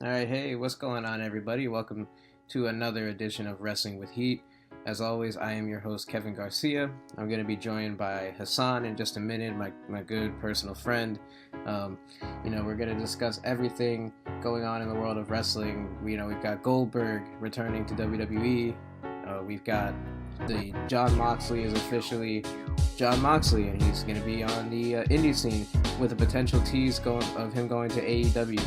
All right, hey, what's going on, everybody? Welcome to another edition of Wrestling with Heat. As always, I am your host, Kevin Garcia. I'm going to be joined by Hassan in just a minute, my good personal friend. We're going to discuss everything going on in the world of wrestling. We've got Goldberg returning to WWE. We've got the Jon Moxley is officially Jon Moxley, and he's going to be on the indie scene with a potential tease of him going to AEW.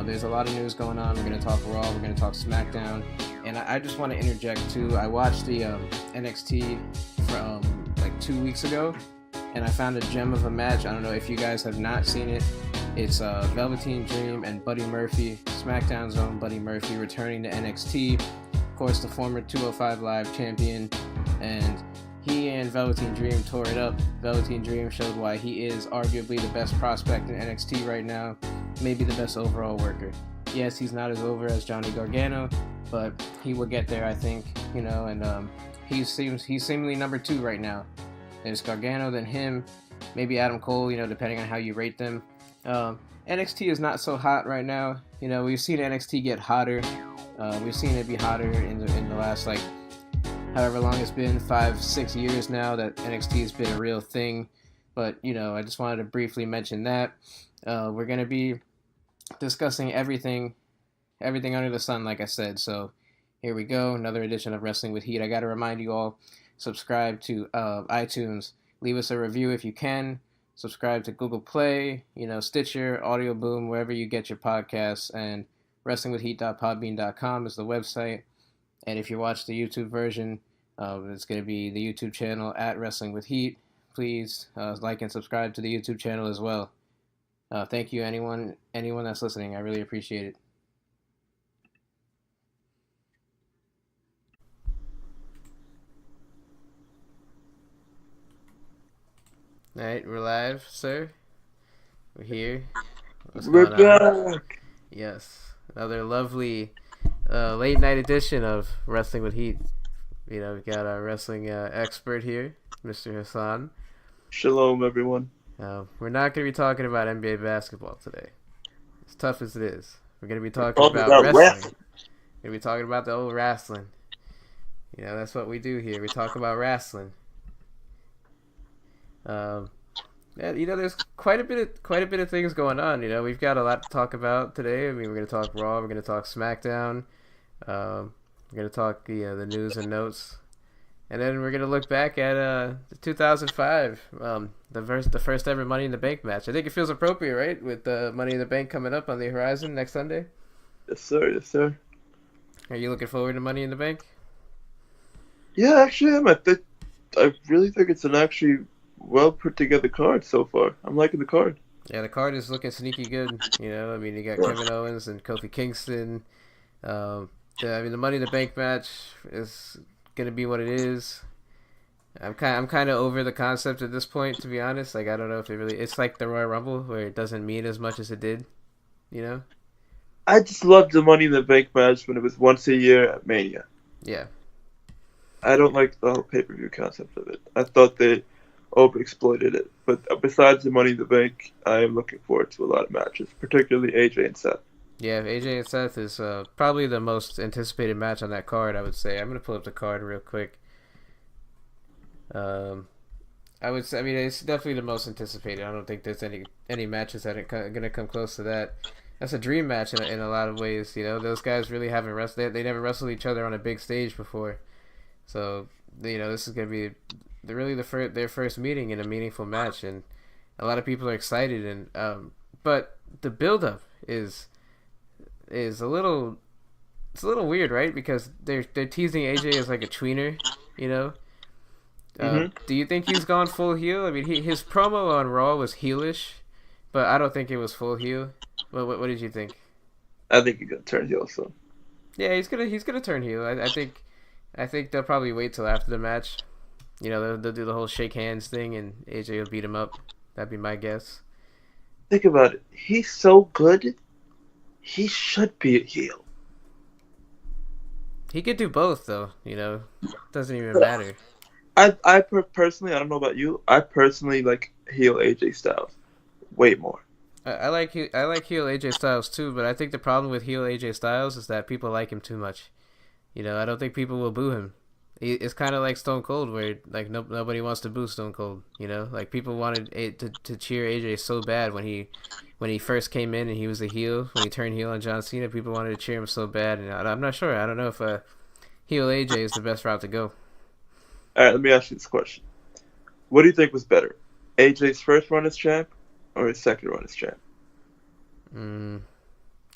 There's a lot of news going on. We're going to talk Raw, we're going to talk SmackDown, and I just want to interject too. I watched the NXT from like 2 weeks ago, and I found a gem of a match. I don't know if you guys have not seen it. It's Velveteen Dream and Buddy Murphy, SmackDown's own Buddy Murphy, returning to NXT. Of course, the former 205 Live champion, and he and Velveteen Dream tore it up. Velveteen Dream showed why he is arguably the best prospect in NXT right now, maybe the best overall worker. Yes, he's not as over as Johnny Gargano, but he will get there, I think, and he's seemingly number 2 right now. There's Gargano, then him, maybe Adam Cole, depending on how you rate them. NXT is not so hot right now. We've seen NXT get hotter. We've seen it be hotter in the last, however long it's been, 5-6 years now that NXT has been a real thing. But, I just wanted to briefly mention that. We're going to be discussing everything under the sun, like I said. So here we go, another edition of Wrestling with Heat. I got to remind you all, subscribe to iTunes. Leave us a review if you can. Subscribe to Google Play, Stitcher, Audio Boom, wherever you get your podcasts. And wrestlingwithheat.podbean.com is the website. And if you watch the YouTube version, it's going to be the YouTube channel at Wrestling with Heat. Please like and subscribe to the YouTube channel as well. Thank you, anyone that's listening. I really appreciate it. All right, we're live, sir. We're here. What's going on? Back. Yes, another lovely late night edition of Wrestling with Heat. We've got our wrestling expert here, Mr. Hassan. Shalom, everyone. We're not going to be talking about NBA basketball today. As tough as it is. We're going to be talking about wrestling. We're going to be talking about the old wrestling. That's what we do here. We talk about wrestling. There's quite a bit of things going on. We've got a lot to talk about today. We're going to talk Raw. We're going to talk SmackDown. We're going to talk the news and notes. And then we're going to look back at the 2005, the first ever Money in the Bank match. I think it feels appropriate, right? With Money in the Bank coming up on the horizon next Sunday. Yes, sir. Yes, sir. Are you looking forward to Money in the Bank? Yeah, actually, I really think it's an actually well put together card so far. I'm liking the card. Yeah, the card is looking sneaky good. You got Kevin Owens and Kofi Kingston. The Money in the Bank match is gonna be what it is. I'm kind of over the concept at this point, to be honest. I don't know if it's like the Royal Rumble where it doesn't mean as much as it did. I just loved the Money in the Bank match when it was once a year at Mania. Yeah. I don't like the whole pay-per-view concept of it. I thought they overexploited it. But besides the Money in the Bank, I am looking forward to a lot of matches, particularly AJ and Seth. Yeah, AJ and Seth is probably the most anticipated match on that card, I would say. I'm going to pull up the card real quick. I would say, it's definitely the most anticipated. I don't think there's any matches that are going to come close to that. That's a dream match in a lot of ways. Those guys really haven't wrestled. They never wrestled each other on a big stage before. So, this is going to be their first meeting in a meaningful match. And a lot of people are excited. And but the build-up is a little weird, right? Because they're teasing AJ as like a tweener, Do you think he's gone full heel? His promo on Raw was heelish, but I don't think it was full heel. What did you think? I think he's gonna turn heel soon. Yeah, he's gonna turn heel. I think they'll probably wait till after the match. They'll do the whole shake hands thing, and AJ will beat him up. That'd be my guess. Think about it. He's so good. He should be a heel. He could do both, though. Doesn't even matter. Personally, I don't know about you. I personally like heel AJ Styles way more. I like heel AJ Styles too, but I think the problem with heel AJ Styles is that people like him too much. I don't think people will boo him. It's kind of like Stone Cold, where like nobody wants to boo Stone Cold. Like people wanted to cheer AJ so bad when he first came in and he was a heel. When he turned heel on John Cena, people wanted to cheer him so bad, and I'm not sure. I don't know if heel AJ is the best route to go. All right, let me ask you this question. What do you think was better, AJ's first run as champ or his second run as champ?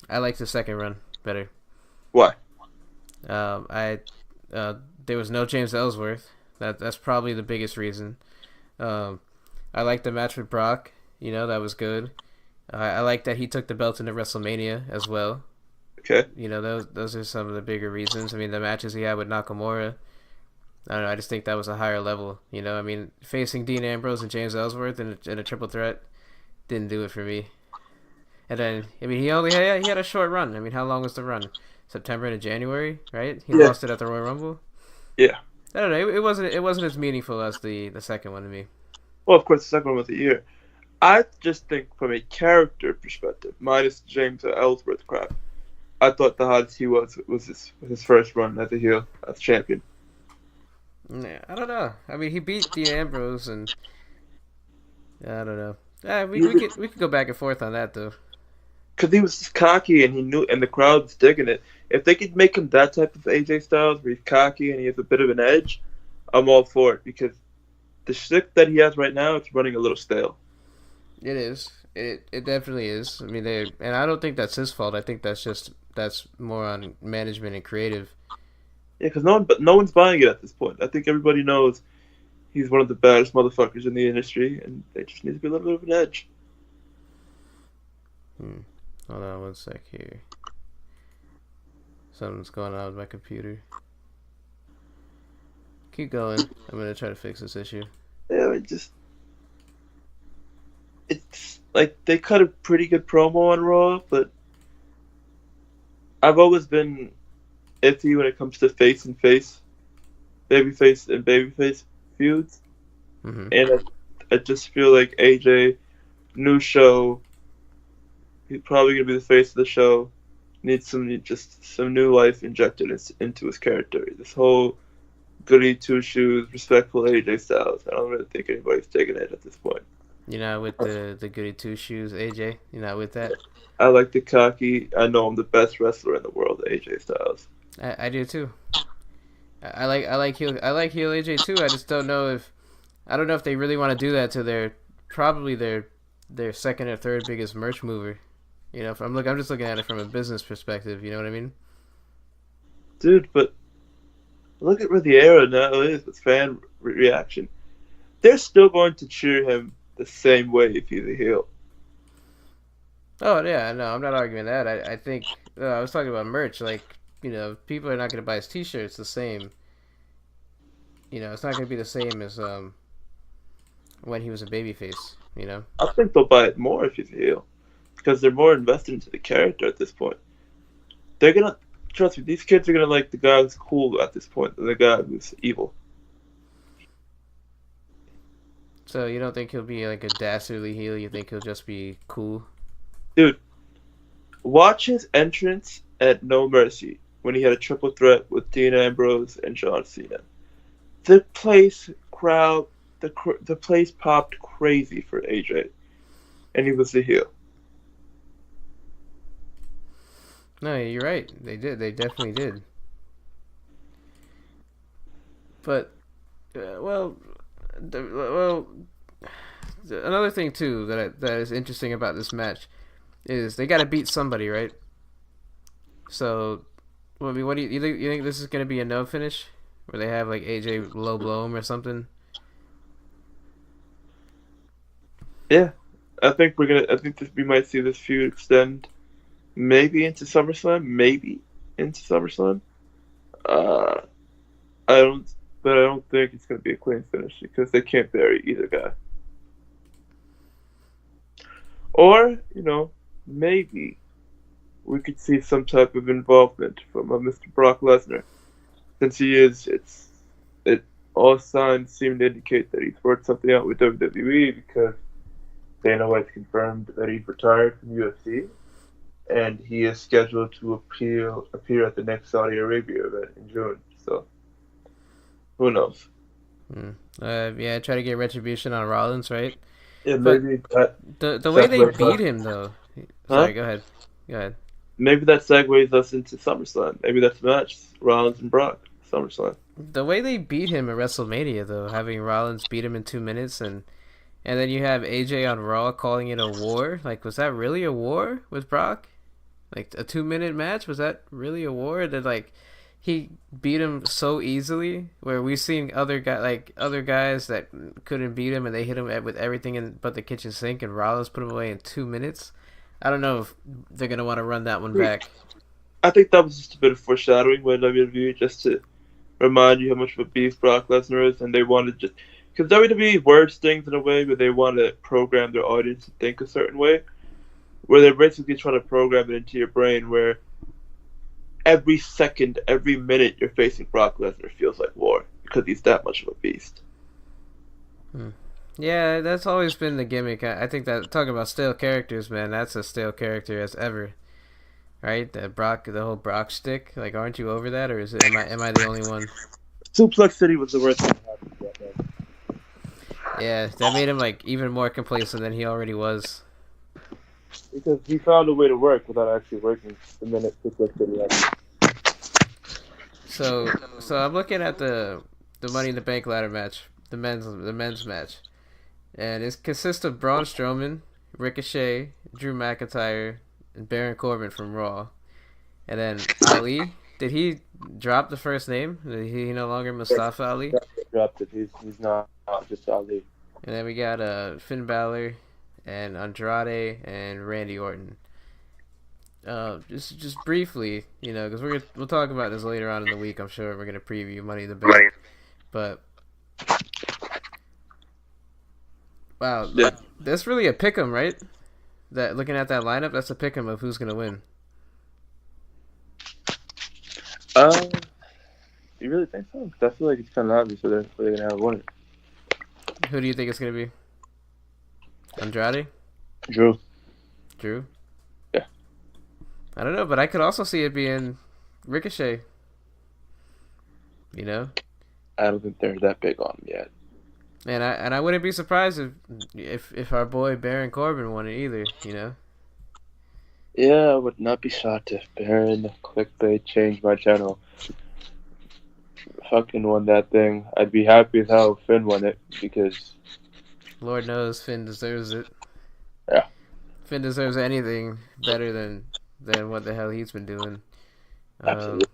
I like the second run better. Why? I there was no James Ellsworth. That's probably the biggest reason. I like the match with Brock. That was good. I like that he took the belt into WrestleMania as well. Okay. Those are some of the bigger reasons. I mean, the matches he had with Nakamura. I don't know. I just think that was a higher level. I mean, facing Dean Ambrose and James Ellsworth in a triple threat didn't do it for me. And then, I mean, he had a short run. I mean, how long was the run? September to January, right? He lost it at the Royal Rumble. Yeah. I don't know. It wasn't as meaningful as the second one to me. Well, of course, the second one was a year. I just think from a character perspective, minus James Ellsworth crap, I thought the hottest he was his first run as a heel, as champion. Yeah, I don't know. I mean, he beat Dean Ambrose, and I don't know. We could go back and forth on that though. Because he was just cocky and he knew, and the crowd was digging it. If they could make him that type of AJ Styles, where he's cocky and he has a bit of an edge, I'm all for it. Because the shtick that he has right now, it's running a little stale. It is. It definitely is. I mean, and I don't think that's his fault. I think that's more on management and creative. Yeah, because no one's buying it at this point. I think everybody knows he's one of the baddest motherfuckers in the industry, and they just need to be a little bit of an edge. Hold on one sec here. Something's going on with my computer. Keep going. I'm gonna try to fix this issue. Yeah, it's like they cut a pretty good promo on Raw, but I've always been iffy when it comes to face and face, babyface and babyface feuds. Mm-hmm. And I just feel like AJ, new show, he's probably gonna be the face of the show. Needs some new life injected into his character. This whole goody two shoes, respectful AJ Styles. I don't really think anybody's taking it at this point. You're not with the goody two shoes, AJ. You're not with that. I like the cocky. I know I'm the best wrestler in the world, AJ Styles. I do too. I like heel AJ too. I just don't know if they really want to do that to their second or third biggest merch mover. I'm just looking at it from a business perspective. You know what I mean? Dude, but look at where the era now is with fan reaction. They're still going to cheer him the same way if he's a heel. Oh yeah, no, I'm not arguing that. I think I was talking about merch. Like, people are not going to buy his T-shirts the same. It's not going to be the same as when he was a babyface. I think they'll buy it more if he's a heel, because they're more invested into the character at this point. They're gonna trust me. These kids are gonna like the guy who's cool at this point than the guy who's evil. So you don't think he'll be like a dastardly heel? You think he'll just be cool? Dude, watch his entrance at No Mercy when he had a triple threat with Dean Ambrose and John Cena. The place popped crazy for AJ, and he was the heel. No, you're right. They did. They definitely did. But, another thing too that is interesting about this match is they got to beat somebody, right? So, I mean, what do you think? You think this is gonna be a no finish, where they have like AJ low blow him or something? Yeah, I think we might see this feud extend, maybe into SummerSlam, I don't think it's gonna be a clean finish because they can't bury either guy. Or, maybe we could see some type of involvement from Mr. Brock Lesnar, since he is. All signs seem to indicate that he's worked something out with WWE, because Dana White's confirmed that he's retired from UFC, and he is scheduled to appear at the next Saudi Arabia event in June. So, who knows? Yeah, try to get retribution on Rollins, right? Yeah, But maybe that the way they segues beat us. him though. Huh? Sorry, go ahead. Go ahead. Maybe that segues us into SummerSlam. Maybe that's the match: Rollins and Brock. SummerSlam. The way they beat him at WrestleMania though, having Rollins beat him in 2 minutes and then you have AJ on Raw calling it a war. Like, was that really a war with Brock? Like a 2 minute match? Was that really a war? That like he beat him so easily. Where we've seen other guys that couldn't beat him and they hit him with everything but the kitchen sink, and Rollins put him away in 2 minutes. I don't know if they're gonna want to run that one back. I think that was just a bit of foreshadowing by WWE, just to remind you how much of a beast Brock Lesnar is, and they wanted just because WWE words things in a way where they want to program their audience to think a certain way, where they're basically trying to program it into your brain where every second, every minute you're facing Brock Lesnar feels like war because he's that much of a beast. Yeah, that's always been the gimmick. I think that talking about stale characters, man, that's a stale character as ever. Right? The whole Brock shtick. Like, aren't you over that, or is it? Am I the only one? Suplex City was the worst thing that happened to that man. Yeah, that made him like even more complacent than he already was. Because he found a way to work without actually working the minute Suplex City happened. So I'm looking at the Money in the Bank ladder match, the men's match, and it consists of Braun Strowman, Ricochet, Drew McIntyre, and Baron Corbin from Raw, and then Ali. Did he drop the first name? Is he no longer Mustafa Ali? Dropped it. He's not just Ali. And then we got Finn Balor and Andrade and Randy Orton. Just briefly, because we'll talk about this later on in the week. I'm sure we're gonna preview Money in the Bank, but wow, Yeah. that's really a pick'em, right? That looking at that lineup, that's a pick'em of who's gonna win. You really think so? 'Cause I feel like it's kind of obvious where they're gonna have one. Who do you think it's gonna be? Andrade? Drew. Yeah. I don't know, but I could also see it being Ricochet. I don't think they're that big on him yet. And I wouldn't be surprised if our boy Baron Corbin won it either. Yeah, I would not be shocked if Baron clickbait changed my channel. Fucking won that thing. I'd be happy as hell if Finn won it because Lord knows Finn deserves it. Yeah. Finn deserves anything better than what the hell he's been doing. Absolutely.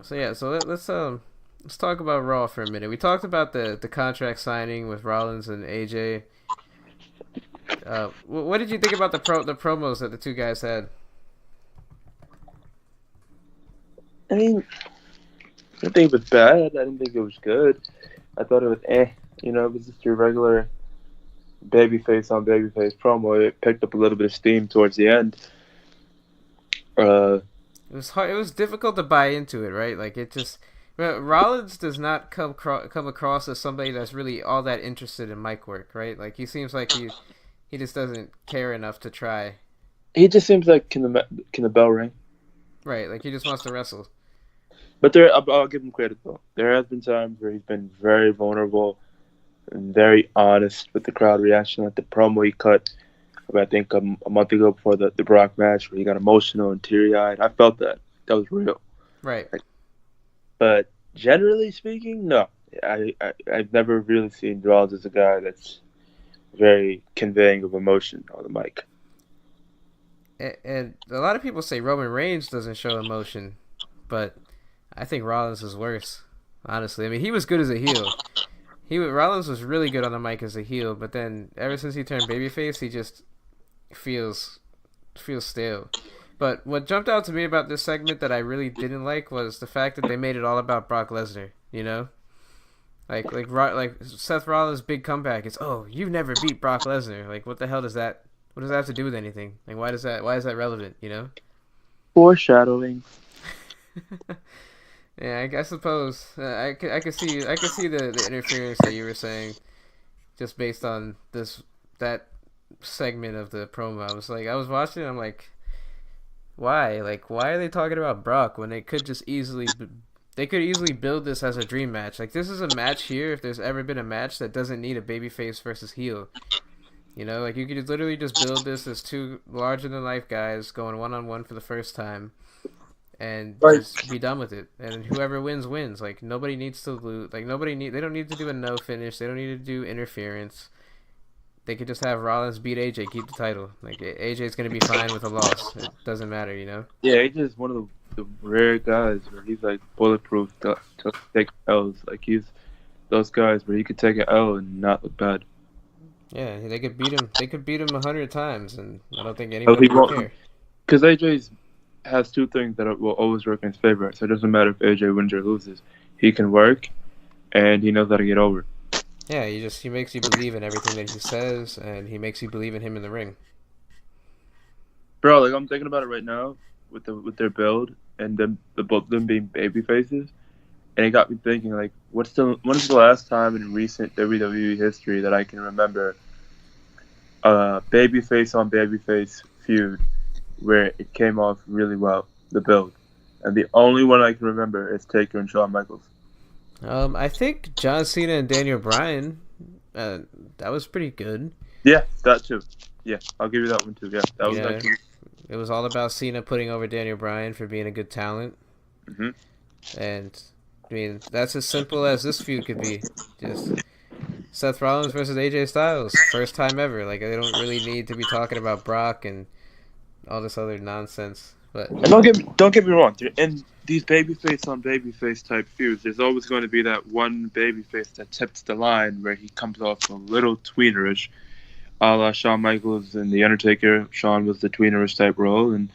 Let's talk about Raw for a minute. We talked about the contract signing with Rollins and AJ. What did you think about the promos that the two guys had? I mean, I didn't think it was bad. I didn't think it was good. I thought it was it was just your regular babyface on babyface promo. It picked up a little bit of steam towards the end. It was hard. It was difficult to buy into it, right? Like Rollins does not come across as somebody that's really all that interested in mic work, right? Like he seems like he just doesn't care enough to try. He just seems like can the bell ring? Right, like he just wants to wrestle. But I'll give him credit though. There has been times where he's been very vulnerable and very honest with the crowd reaction. Like the promo he cut, I think a month ago before the Brock match, where he got emotional and teary-eyed. I felt that was real. Right. But generally speaking, no. I've never really seen Rollins as a guy that's very conveying of emotion on the mic. And a lot of people say Roman Reigns doesn't show emotion, but I think Rollins is worse. Honestly, I mean, he was good as a heel. Rollins was really good on the mic as a heel, but then ever since he turned babyface, he just feels stale. But what jumped out to me about this segment that I really didn't like was the fact that they made it all about Brock Lesnar. Like Seth Rollins' big comeback is, oh, you've never beat Brock Lesnar. Like, what the hell does that? What does that have to do with anything? Like, why is that relevant? Foreshadowing. Yeah, I suppose I could see the interference that you were saying. just based on that segment of the promo. I was watching it, I'm like, why? Like, why are they talking about Brock when they could just they could easily build this as a dream match. Like, this is a match here, if there's ever been a match that doesn't need a babyface versus heel. You know, like, you could literally just build this as two larger-than-life guys going one-on-one for the first time and just be done with it. And whoever wins, wins. Like, nobody needs to lose. Like, they don't need to do a no finish. They don't need to do interference. They could just have Rollins beat AJ, keep the title. Like, AJ's going to be fine with a loss. It doesn't matter, you know? Yeah, AJ's one of the rare guys where he's, like, bulletproof to take L's. Like, he's those guys where he could take an L and not look bad. Yeah, they could beat him. They could beat him 100 times, and I don't think anybody would care. Because AJ has two things that will always work in his favor. So it doesn't matter if AJ wins or loses. He can work, and he knows how to get over. Yeah, he makes you believe in everything that he says, and he makes you believe in him in the ring. Bro, like, I'm thinking about it right now with their build and both them being baby faces, and it got me thinking, like, when is the last time in recent WWE history that I can remember a babyface on babyface feud where it came off really well, the build, and the only one I can remember is Taker and Shawn Michaels. I think John Cena and Daniel Bryan, that was pretty good. Yeah, that too. Yeah, I'll give you that one too. Yeah, that was nice. It was all about Cena putting over Daniel Bryan for being a good talent. Mm-hmm. And, I mean, that's as simple as this feud could be. Just Seth Rollins versus AJ Styles. First time ever. Like, they don't really need to be talking about Brock and all this other nonsense. But and don't get me wrong. In these babyface on babyface type feuds, there's always going to be that one babyface that tips the line where he comes off a little tweenerish, a la Shawn Michaels and The Undertaker. Shawn was the tweenerish type role, and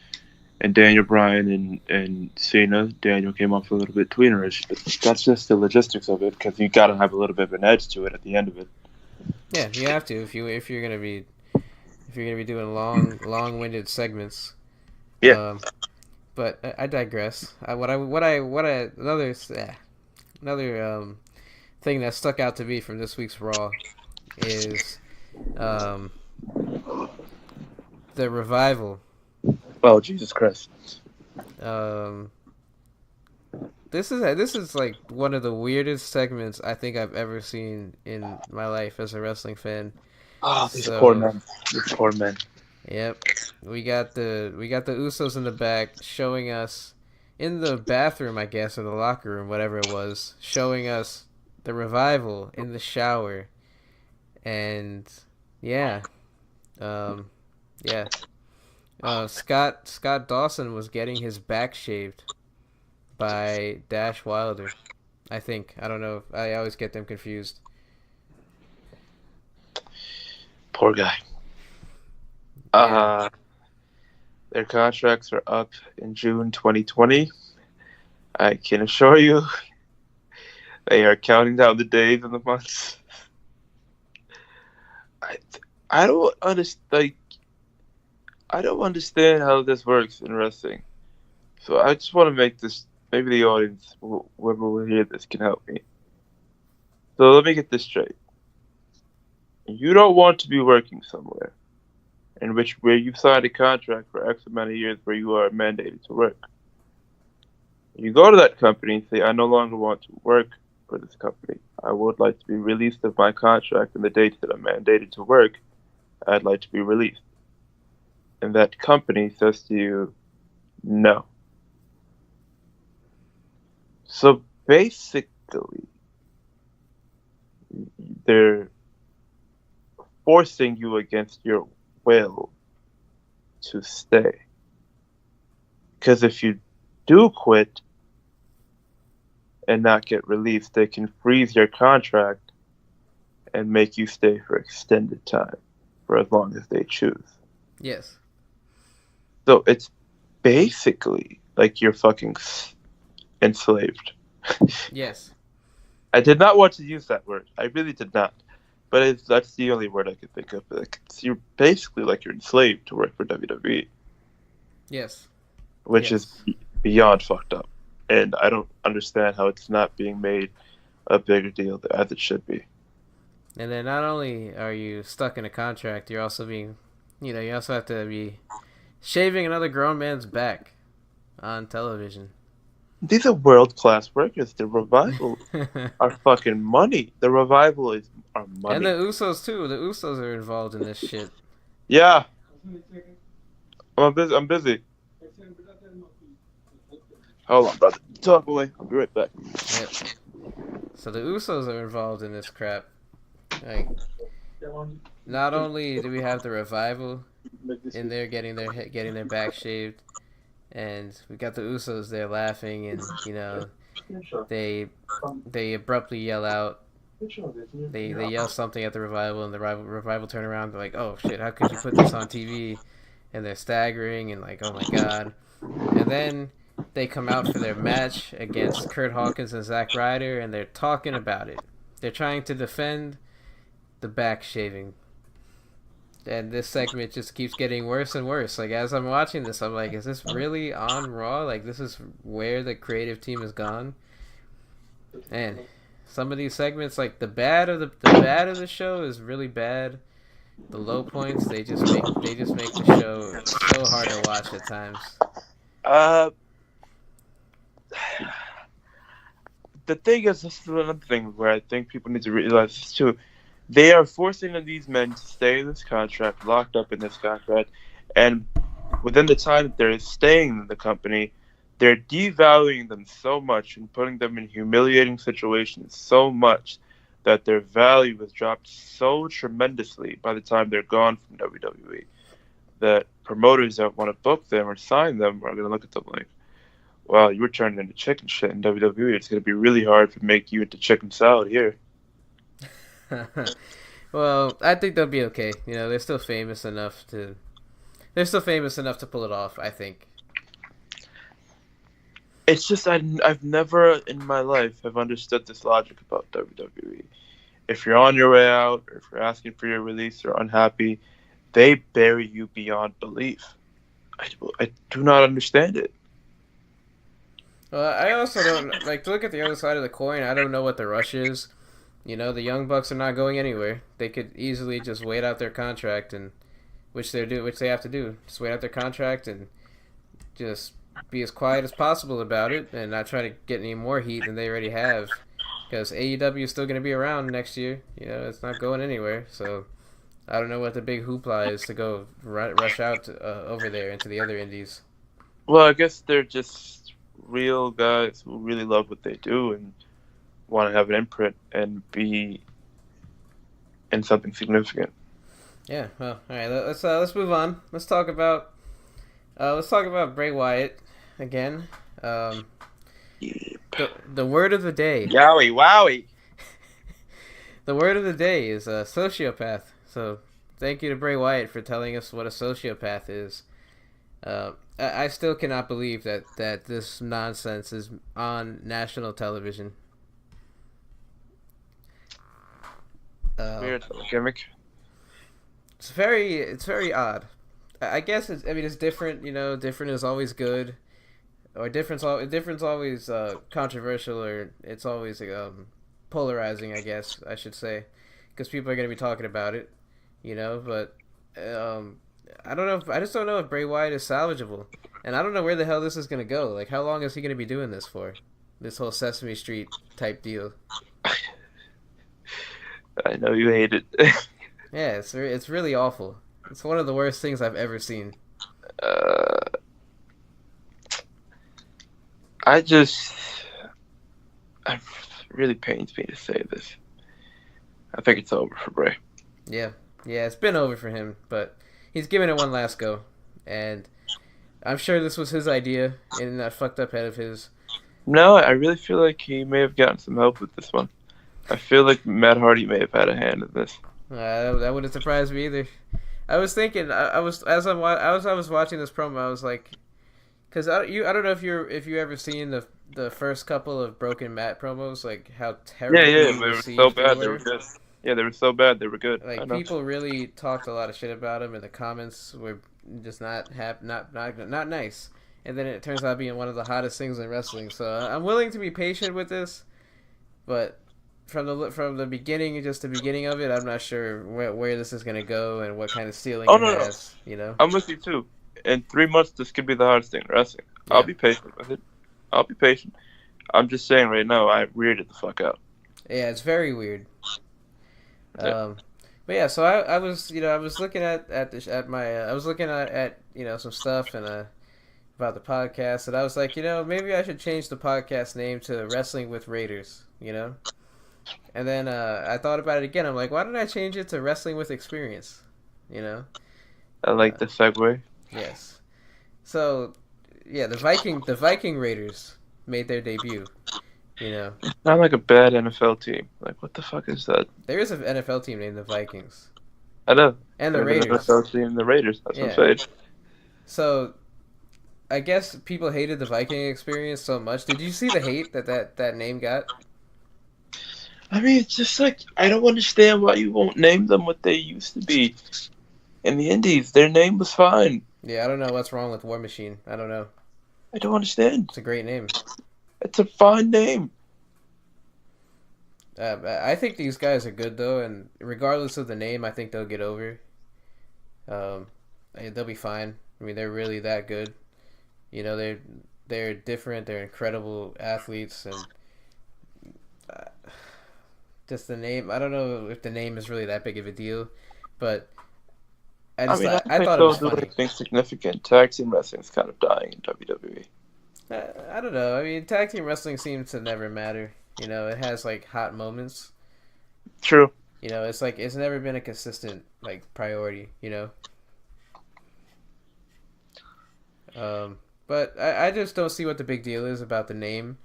Daniel Bryan and Cena, Daniel came off a little bit tweenerish. But that's just the logistics of it, because you got to have a little bit of an edge to it at the end of it. Yeah, you have to if you're gonna be doing long-winded segments. Yeah. But I digress. Another thing that stuck out to me from this week's Raw is the Revival. Oh, Jesus Christ. This is like one of the weirdest segments I think I've ever seen in my life as a wrestling fan. Oh, these poor men. These poor men. Yep. We got the Usos in the back showing us in the bathroom, I guess, or the locker room, whatever it was, showing us the Revival in the shower. And Scott Dawson was getting his back shaved by Dash Wilder, I think. I don't know. I always get them confused. Poor guy. Their contracts are up in June 2020. I can assure you, they are counting down the days and the months. I don't understand how this works in wrestling. So I just want to make this. Maybe the audience, whoever will hear this, can help me. So let me get this straight. You don't want to be working somewhere where you've signed a contract for X amount of years where you are mandated to work. You go to that company and say, I no longer want to work for this company. I would like to be released of my contract and the dates that I'm mandated to work. I'd like to be released. And that company says to you, no. So basically, they're forcing you against your will to stay. Because if you do quit and not get released, they can freeze your contract and make you stay for extended time, for as long as they choose. Yes. So it's basically like you're fucking enslaved. Yes. I did not want to use that word. I really did not. But that's the only word I could think of. Like, you're basically like you're enslaved to work for WWE. Yes. Which is beyond fucked up. And I don't understand how it's not being made a bigger deal as it should be. And then not only are you stuck in a contract, you're also you also have to be shaving another grown man's back on television. These are world class workers. The Revival are fucking money. The Revival is our And the money. Usos too. The Usos are involved in this shit. Yeah, I'm busy. Hold on, brother. Talk away. I'll be right back. Yep. So the Usos are involved in this crap. Like, not only do we have the Revival in there getting their back shaved, and we got the Usos there laughing, and they abruptly yell out. They yell something at the Revival, and the Revival turn around. They're like, "Oh shit! How could you put this on TV?" And they're staggering and like, "Oh my god!" And then they come out for their match against Kurt Hawkins and Zack Ryder, and they're talking about it. They're trying to defend the back shaving. And this segment just keeps getting worse and worse. Like, as I'm watching this, I'm like, is this really on Raw? Like, this is where the creative team has gone? And some of these segments, like the bad of the show is really bad. The low points, they just make the show so hard to watch at times. Uh, the thing is, this is another thing where I think people need to realize this too. They are forcing these men to stay in this contract, locked up in this contract, and within the time that they're staying in the company, they're devaluing them so much and putting them in humiliating situations so much that their value has dropped so tremendously by the time they're gone from WWE that promoters that want to book them or sign them are going to look at them like, well, you were turning into chicken shit in WWE. It's going to be really hard to make you into chicken salad here. Well, I think they'll be okay. They're still famous enough to pull it off, I think. It's just I've never in my life have understood this logic about WWE. If you're on your way out, or if you're asking for your release or unhappy, they bury you beyond belief. I do not understand it. Well, I also don't like to look at the other side of the coin. I don't know what the rush is. The Young Bucks are not going anywhere. They could easily just wait out their contract, and which they have to do. Just wait out their contract and just be as quiet as possible about it, and not try to get any more heat than they already have. Because AEW is still going to be around next year. It's not going anywhere. So I don't know what the big hoopla is to go rush out over there into the other indies. Well, I guess they're just real guys who really love what they do and want to have an imprint and be in something significant. Yeah. Well, all right. Let's move on. Let's talk about Bray Wyatt again. The word of the day. Yowie, wowie. The word of the day is sociopath. So thank you to Bray Wyatt for telling us what a sociopath is. I still cannot believe that this nonsense is on national television. Weird gimmick. It's very odd. I guess it's different. Different is always good, or different's always controversial, or it's always polarizing. I guess I should say, because people are going to be talking about it. But I don't know. I just don't know if Bray Wyatt is salvageable, and I don't know where the hell this is going to go. Like, how long is he going to be doing this for? This whole Sesame Street type deal. I know you hate it. Yeah, it's really awful. It's one of the worst things I've ever seen. It really pains me to say this. I think it's over for Bray. Yeah, it's been over for him, but he's giving it one last go, and I'm sure this was his idea in that fucked up head of his. No, I really feel like he may have gotten some help with this one. I feel like Matt Hardy may have had a hand in this. That wouldn't surprise me either. I was thinking, I was watching this promo, I was like, because I don't know if you ever seen the first couple of Broken Matt promos, like how terrible. Yeah, they were so bad. They were good. Yeah, they were so bad. They were good. Like, people really talked a lot of shit about him, and the comments were just not nice. And then it turns out being one of the hottest things in wrestling. So I'm willing to be patient with this, but from the beginning, just the beginning of it, I'm not sure where this is gonna go and what kind of ceiling Oh it no, no, has. You know? I'm with you too. In 3 months, this could be the hardest thing in wrestling. I'll Yeah. be patient with it. I'll be patient. I'm just saying right now, I weirded the fuck out. Yeah, it's very weird. Yeah. Um, but yeah, so I was I was looking at the at my I was looking at some stuff and about the podcast, and I was like, maybe I should change the podcast name to Wrestling with Raiders. And then I thought about it again. I'm like, why didn't I change it to Wrestling with Experience? You know? I like the segue. Yes. So, yeah, the Viking Raiders made their debut. Not like a bad NFL team. Like, what the fuck is that? There is an NFL team named the Vikings I know. and the There's an Raiders. NFL team, the Raiders. That's what Yeah. I'm saying. So, I guess people hated the Viking Experience so much. Did you see the hate that name got? I mean, it's just like, I don't understand why you won't name them what they used to be. In the Indies, their name was fine. Yeah, I don't know what's wrong with War Machine. I don't know. I don't understand. It's a great name. It's a fine name. I think these guys are good though, and regardless of the name, I think they'll get over. They'll be fine. I mean, they're really that good. They're different. They're incredible athletes, and just the name. I don't know if the name is really that big of a deal, but I mean, I thought think it they'll was do funny. anything significant. Tag team wrestling is kind of dying in WWE. I don't know. I mean, tag team wrestling seems to never matter. It has like hot moments. True. It's like it's never been a consistent like priority. But I just don't see what the big deal is about the name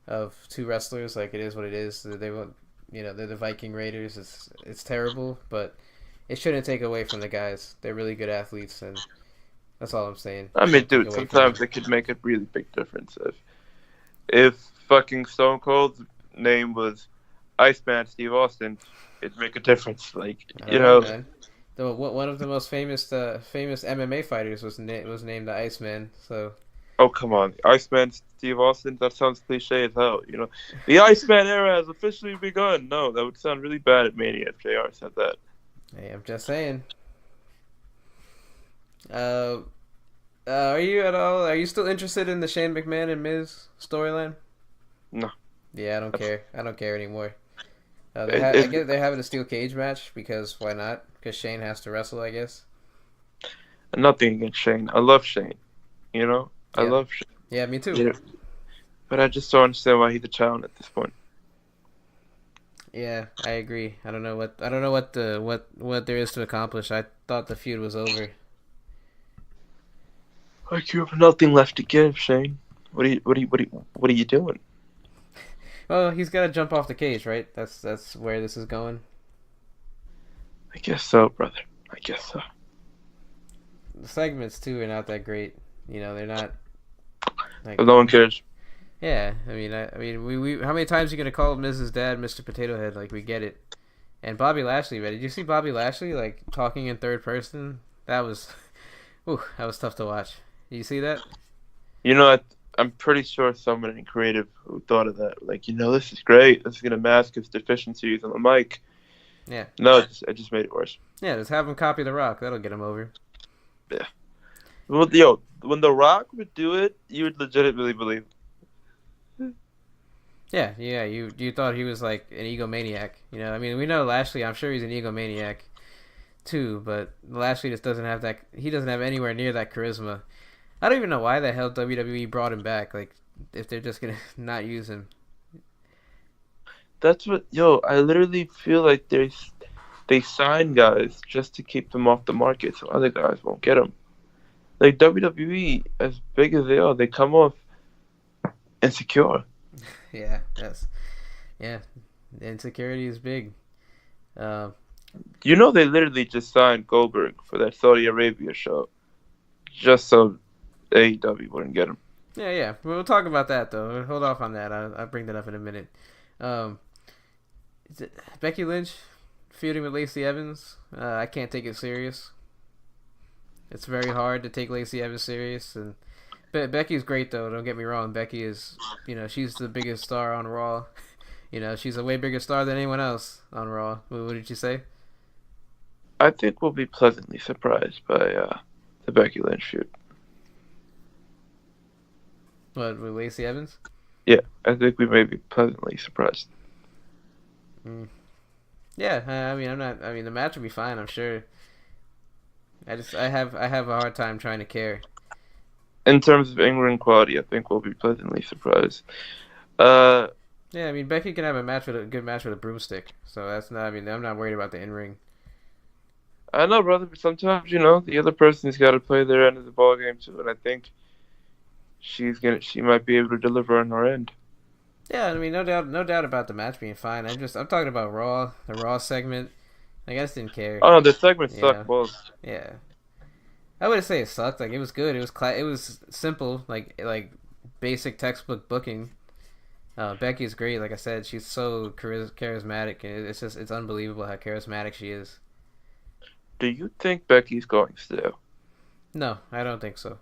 of two wrestlers. Like, it is what it is. They want, they're the Viking Raiders. It's terrible, but it shouldn't take away from the guys. They're really good athletes, and that's all I'm saying. I mean, dude, Take away from sometimes them. it could make a really big difference. If fucking Stone Cold's name was Iceman Steve Austin, it'd make a difference. Like, I don't know, man. One of the most famous MMA fighters was named the Iceman. So oh, come on. Iceman Steve Austin? That sounds cliche as hell, The Iceman era has officially begun. No, that would sound really bad at Mania if JR said that. hey, I'm just saying. Are you still interested in the Shane McMahon and Miz storyline? No. Yeah, I don't care. I don't care anymore. I It- guess they're having a steel cage match because why not? Because Shane has to wrestle, I guess. Nothing against Shane. I love Shane. I Yeah. love Shane. Yeah, me too. Yeah. But I just don't understand why he's a child at this point. Yeah, I agree. I don't know what what there is to accomplish. I thought the feud was over. Like, you have nothing left to give, Shane. What are you doing? Well, he's got to jump off the cage, right? That's where this is going. I guess so, brother. I guess so. The segments too are not that great. They're not. Like, But no one cares. yeah, I mean, we how many times are you gonna call Mrs. Dad Mr. Potato Head? Like, we get it. And Bobby Lashley, man, did you see Bobby Lashley like talking in third person? That was, that was tough to watch. Did you see that? I'm pretty sure someone in creative who thought of that. Like, this is great. This is gonna mask his deficiencies on the mic. Yeah. No, it just made it worse. Yeah, just have him copy The Rock. That'll get him over. Yeah. Well, when The Rock would do it, you would legitimately believe it. Yeah. You thought he was like an egomaniac. I mean, we know Lashley. I'm sure he's an egomaniac too, but Lashley just doesn't have that. He doesn't have anywhere near that charisma. I don't even know why the hell WWE brought him back. Like, if they're just gonna not use him. That's what, I literally feel like they sign guys just to keep them off the market so other guys won't get them. Like, WWE, as big as they are, they come off insecure. Yeah. Yes. Yeah. The insecurity is big. They literally just signed Goldberg for that Saudi Arabia show just so AEW wouldn't get him. Yeah. We'll talk about that though. Hold off on that. I'll bring that up in a minute. Is it Becky Lynch feuding with Lacey Evans? I can't take it serious. It's very hard to take Lacey Evans serious, and Becky's great though. Don't get me wrong. Becky is, she's the biggest star on Raw. You know, she's a way bigger star than anyone else on Raw. What did you say? I think we'll be pleasantly surprised by the Becky Lynch feud. What, with Lacey Evans? Yeah, I think we may be pleasantly surprised. Yeah, I mean, the match will be fine, I'm sure. I have a hard time trying to care. In terms of in-ring quality, I think we'll be pleasantly surprised. Yeah, I mean, Becky can have a good match with a broomstick, so that's not. I mean, I'm not worried about the in-ring. I know, brother, but sometimes the other person's got to play their end of the ball game too, and I think she might be able to deliver on her end. Yeah, I mean, no doubt about the match being fine. I'm talking about Raw, the Raw segment. I guess didn't care. Oh no, the segment sucked balls. Yeah, I wouldn't say it sucked. Like, it was good. It was simple, like basic textbook booking. Becky's great. Like I said, she's so charismatic, and it's unbelievable how charismatic she is. Do you think Becky's going stale? No, I don't think so.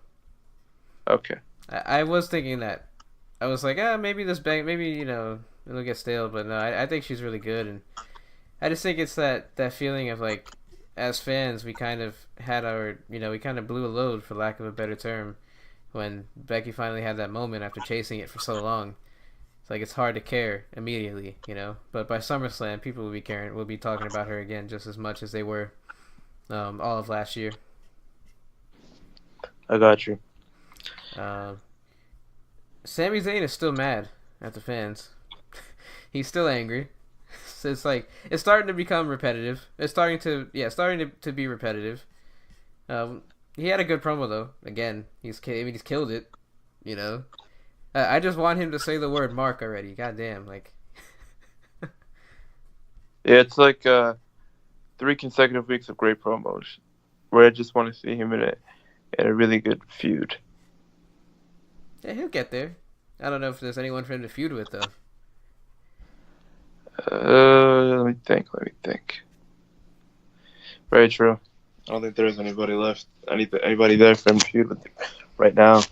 Okay. I was thinking that. I was like, maybe maybe it'll get stale, but no, I think she's really good, and I just think it's that feeling of, like, as fans, we kind of had we kind of blew a load, for lack of a better term, when Becky finally had that moment after chasing it for so long. It's like, it's hard to care immediately, but by SummerSlam, people will be talking about her again just as much as they were all of last year. I got you. Sami Zayn is still mad at the fans. He's still angry. So it's like, it's starting to become repetitive. It's starting to be repetitive. He had a good promo though. Again, he's killed it. I just want him to say the word "mark" already. Goddamn, like. Yeah, it's like 3 consecutive weeks of great promos, where I just want to see him in a really good feud. Yeah, he'll get there. I don't know if there's anyone for him to feud with, though. Let me think. Very true. I don't think there's anybody left. Anybody there for him to feud with right now.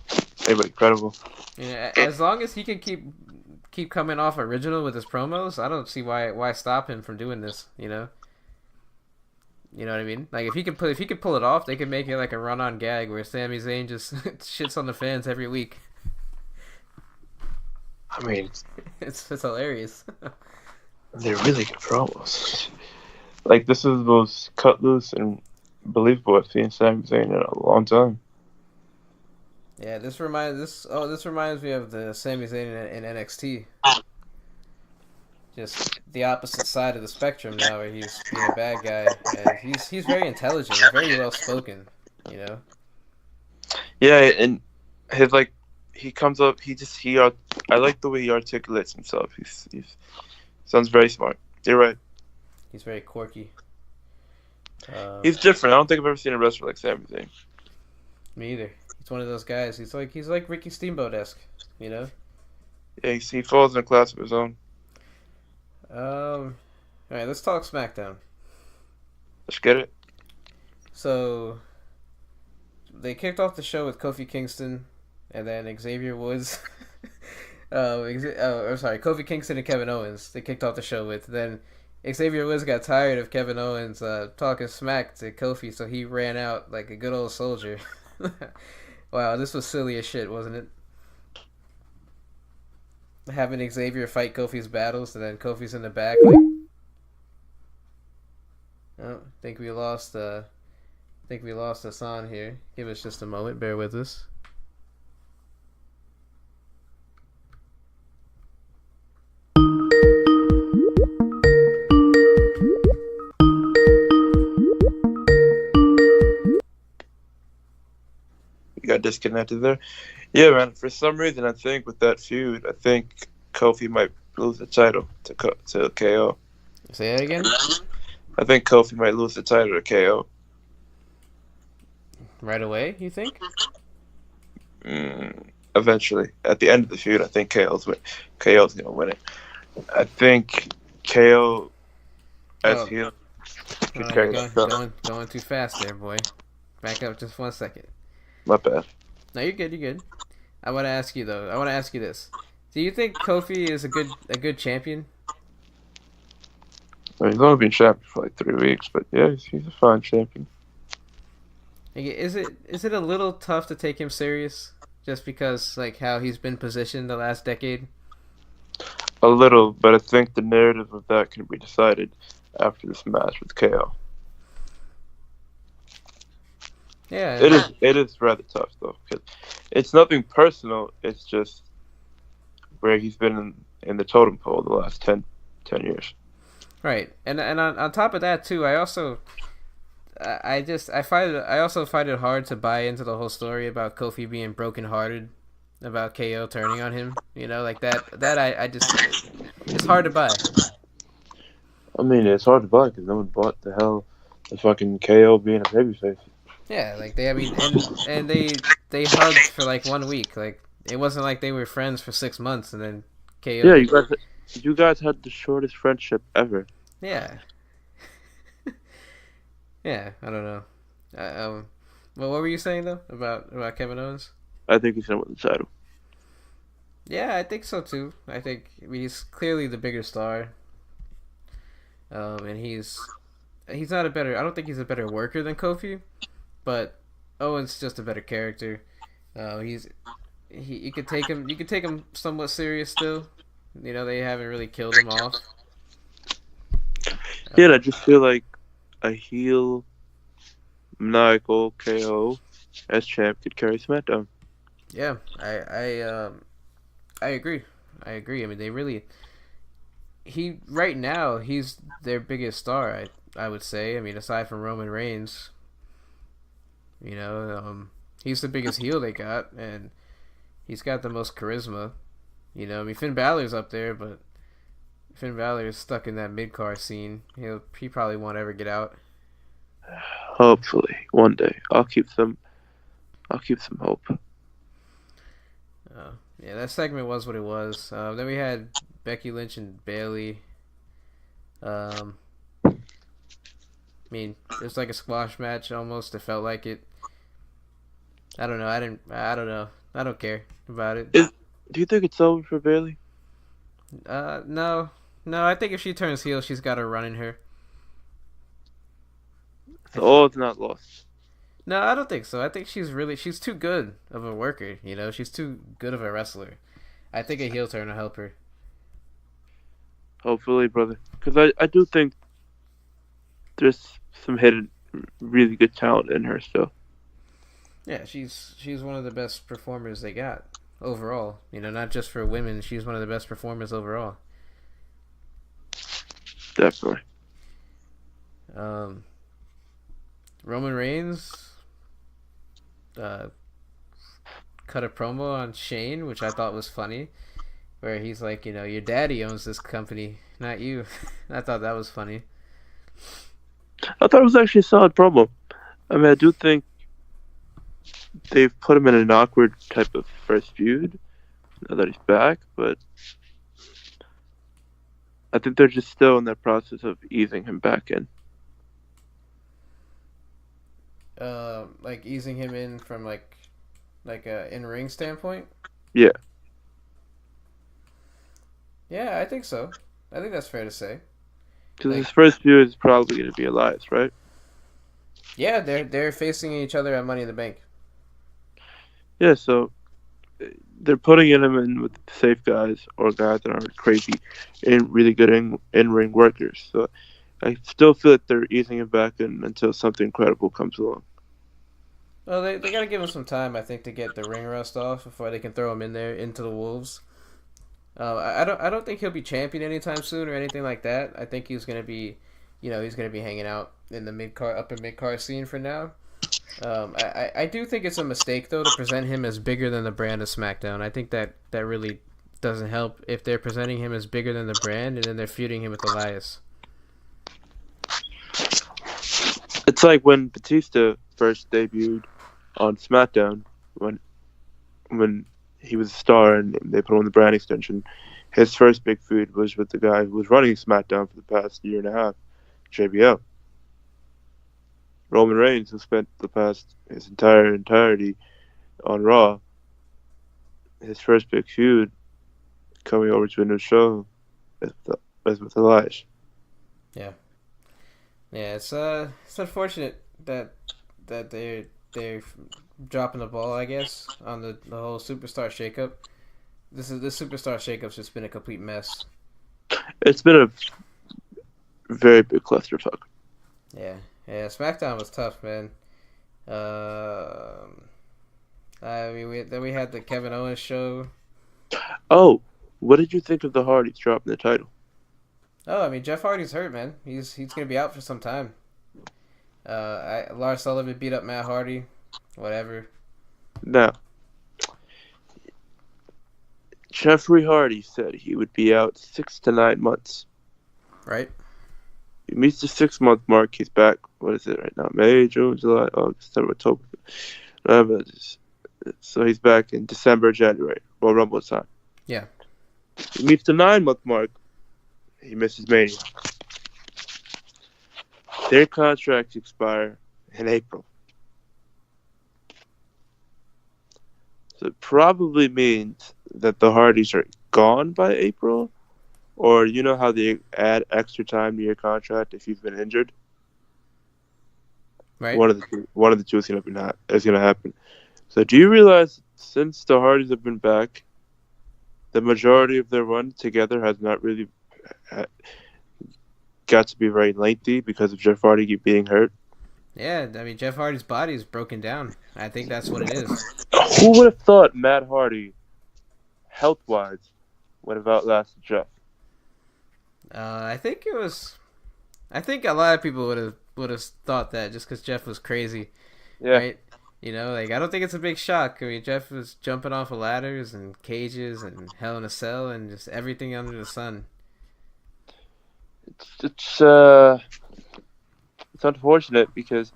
Anybody credible. Yeah, as long as he can keep coming off original with his promos, I don't see why stop him from doing this. You know what I mean? Like, if he could pull it off, they could make it like a run-on gag where Sami Zayn just shits on the fans every week. I mean, it's hilarious. They're really good promos. Like, this is the most cut loose and believable I've seen Sami Zayn in a long time. Yeah, this reminds me of the Sami Zayn in NXT. Just the opposite side of the spectrum now, where he's being a bad guy, and he's very intelligent, very well spoken. Yeah, and he comes up. I like the way he articulates himself. He's sounds very smart. You're right. He's very quirky. He's different. I don't think I've ever seen a wrestler like Sami Zayn. Me either. He's one of those guys. He's like Ricky Steamboat-esque, Yeah, he falls in a class of his own. All right, let's talk SmackDown. Let's get it. So, they kicked off the show with Kofi Kingston, and then Xavier Woods. Kofi Kingston and Kevin Owens. They kicked off the show with. Then Xavier Woods got tired of Kevin Owens talking smack to Kofi, so he ran out like a good old soldier. Wow, this was silly as shit, wasn't it? Having Xavier fight Kofi's battles, and then Kofi's in the back. Like, oh, think we lost Hassan here. Give us just a moment. Bear with us. Got disconnected there. Yeah, man. For some reason, I think with that feud, Kofi might lose the title to KO. Say that again? I think Kofi might lose the title to KO. Right away, you think? Eventually. At the end of the feud, I think KO's going to win it. I think KO as heel. Going too fast there, boy. Back up just 1 second. My bad. No, you're good. I want to ask you this. Do you think Kofi is a good champion? I mean, he's only been champion for like 3 weeks, but yeah, he's a fine champion. Like, is it a little tough to take him serious just because like how he's been positioned the last decade? A little, but I think the narrative of that can be decided after this match with KO. Yeah, It is rather tough though, because it's nothing personal. It's just where he's been in the totem pole the last 10 years. right. And on top of that too, I also find it hard to buy into the whole story about Kofi being brokenhearted about KO turning on him. You know, like I just it's hard to buy. I mean, it's hard to buy because no one bought the fucking KO being a babyface. Yeah, like I mean, and they hugged for like 1 week. Like it wasn't like they were friends for 6 months and then KO. Yeah, you guys had the shortest friendship ever. Yeah. Yeah, I don't know. Well, what were you saying though about Kevin Owens? I think he's gonna win the title. Yeah, I think so too. I think he's clearly the bigger star. And he's not a better. I don't think he's a better worker than Kofi, but Owens just a better character. You could take him. You could take him somewhat serious still. You know, they haven't really killed him off. Yeah, I just feel like a heel maniacal KO as champ could carry SmackDown. Yeah, I agree. I agree. I mean, right now he's their biggest star. I would say. I mean, aside from Roman Reigns, you know, he's the biggest heel they got, and he's got the most charisma. You know, I mean, Finn Balor's up there, but Finn Balor is stuck in that mid-card scene. He probably won't ever get out. Hopefully, one day I'll keep some hope. Yeah, that segment was what it was. Then we had Becky Lynch and Bayley. I mean, it was like a squash match almost. It felt like it. I don't know. I don't know. I don't care about it. Do you think it's over for Bayley? No. I think if she turns heel, she's got a run in her. So it's not lost. No, I don't think so. I think she's too good of a worker. You know, she's too good of a wrestler. I think a heel turn will help her. Hopefully, brother. Because I do think there's some hidden, really good talent in her still. Yeah, she's one of the best performers they got overall. You know, not just for women. She's one of the best performers overall. Definitely. Roman Reigns cut a promo on Shane, which I thought was funny, where he's like, you know, your daddy owns this company, not you. I thought that was funny. I thought it was actually a solid promo. I mean, I do think they've put him in an awkward type of first feud now that he's back, but I think they're just still in that process of easing him back in. Like easing him in from like a in-ring standpoint. Yeah. Yeah, I think so. I think that's fair to say. Because his first feud is probably going to be Elias, right? Yeah, they're facing each other at Money in the Bank. Yeah, so they're putting him in with safe guys or guys that aren't crazy and really good in-ring workers. So I still feel that they're easing him back in until something incredible comes along. Well, they got to give him some time, I think, to get the ring rust off before they can throw him in there into the wolves. I don't think he'll be champion anytime soon or anything like that. I think he's gonna be, he's gonna be hanging out in the upper mid card scene for now. I do think it's a mistake though to present him as bigger than the brand of SmackDown. I think that really doesn't help if they're presenting him as bigger than the brand and then they're feuding him with Elias. It's like when Batista first debuted on SmackDown when he was a star and they put him on the brand extension. His first big feud was with the guy who was running SmackDown for the past year and a half, JBL. Roman Reigns, who spent his entirety on Raw, his first big feud coming over to a new show is with Elias. Yeah, yeah. It's unfortunate that they're dropping the ball. I guess on the whole superstar shakeup. This superstar shakeup's just been a complete mess. It's been a very big clusterfuck. Yeah, yeah. SmackDown was tough, man. Um, then we had the Kevin Owens show. Oh, what did you think of the Hardys dropping the title? Oh, I mean Jeff Hardy's hurt, man. He's gonna be out for some time. Lars Sullivan beat up Matt Hardy. Whatever. Now, Jeffrey Hardy said he would be out 6 to 9 months. Right. He meets the 6 month mark. He's back. What is it right now? May, June, July, August, September, October. So he's back in December, January. Royal Rumble time. Yeah. He meets the 9 month mark. He misses Mania. Their contracts expire in April. So it probably means that the Hardys are gone by April. Or you know how they add extra time to your contract if you've been injured? Right. One of the two is gonna happen. So do you realize since the Hardys have been back, the majority of their run together has not really got to be very lengthy because of Jeff Hardy being hurt? Yeah, I mean Jeff Hardy's body is broken down. I think that's what it is. Who would have thought Matt Hardy, health-wise, would have outlasted Jeff? I think it was. I think a lot of people would have thought that just because Jeff was crazy. Yeah. Right. I don't think it's a big shock. I mean, Jeff was jumping off of ladders and cages and Hell in a Cell and just everything under the sun. It's unfortunate because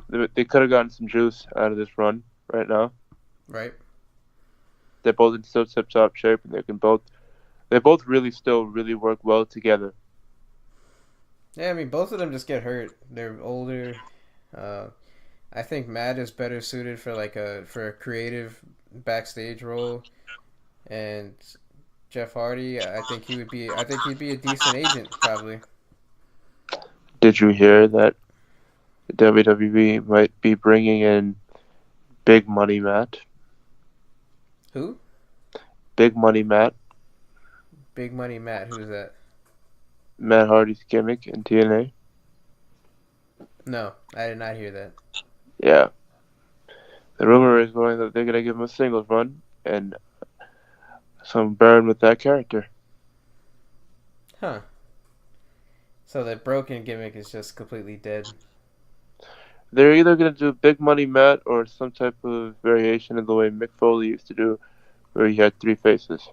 they could have gotten some juice out of this run right now. Right. They're both in still tip-top shape, and they both really still really work well together. Yeah, I mean, both of them just get hurt. They're older. I think Matt is better suited for a creative backstage role, and Jeff Hardy, I think he'd be a decent agent probably. Did you hear that WWE might be bringing in Big Money Matt? Who? Big Money Matt. Big Money Matt. Who is that? Matt Hardy's gimmick in TNA. No, I did not hear that. Yeah. The rumor is going that they're going to give him a singles run and some burn with that character. Huh. So that broken gimmick is just completely dead. They're either going to do Big Money Matt or some type of variation of the way Mick Foley used to do, where he had 3 faces.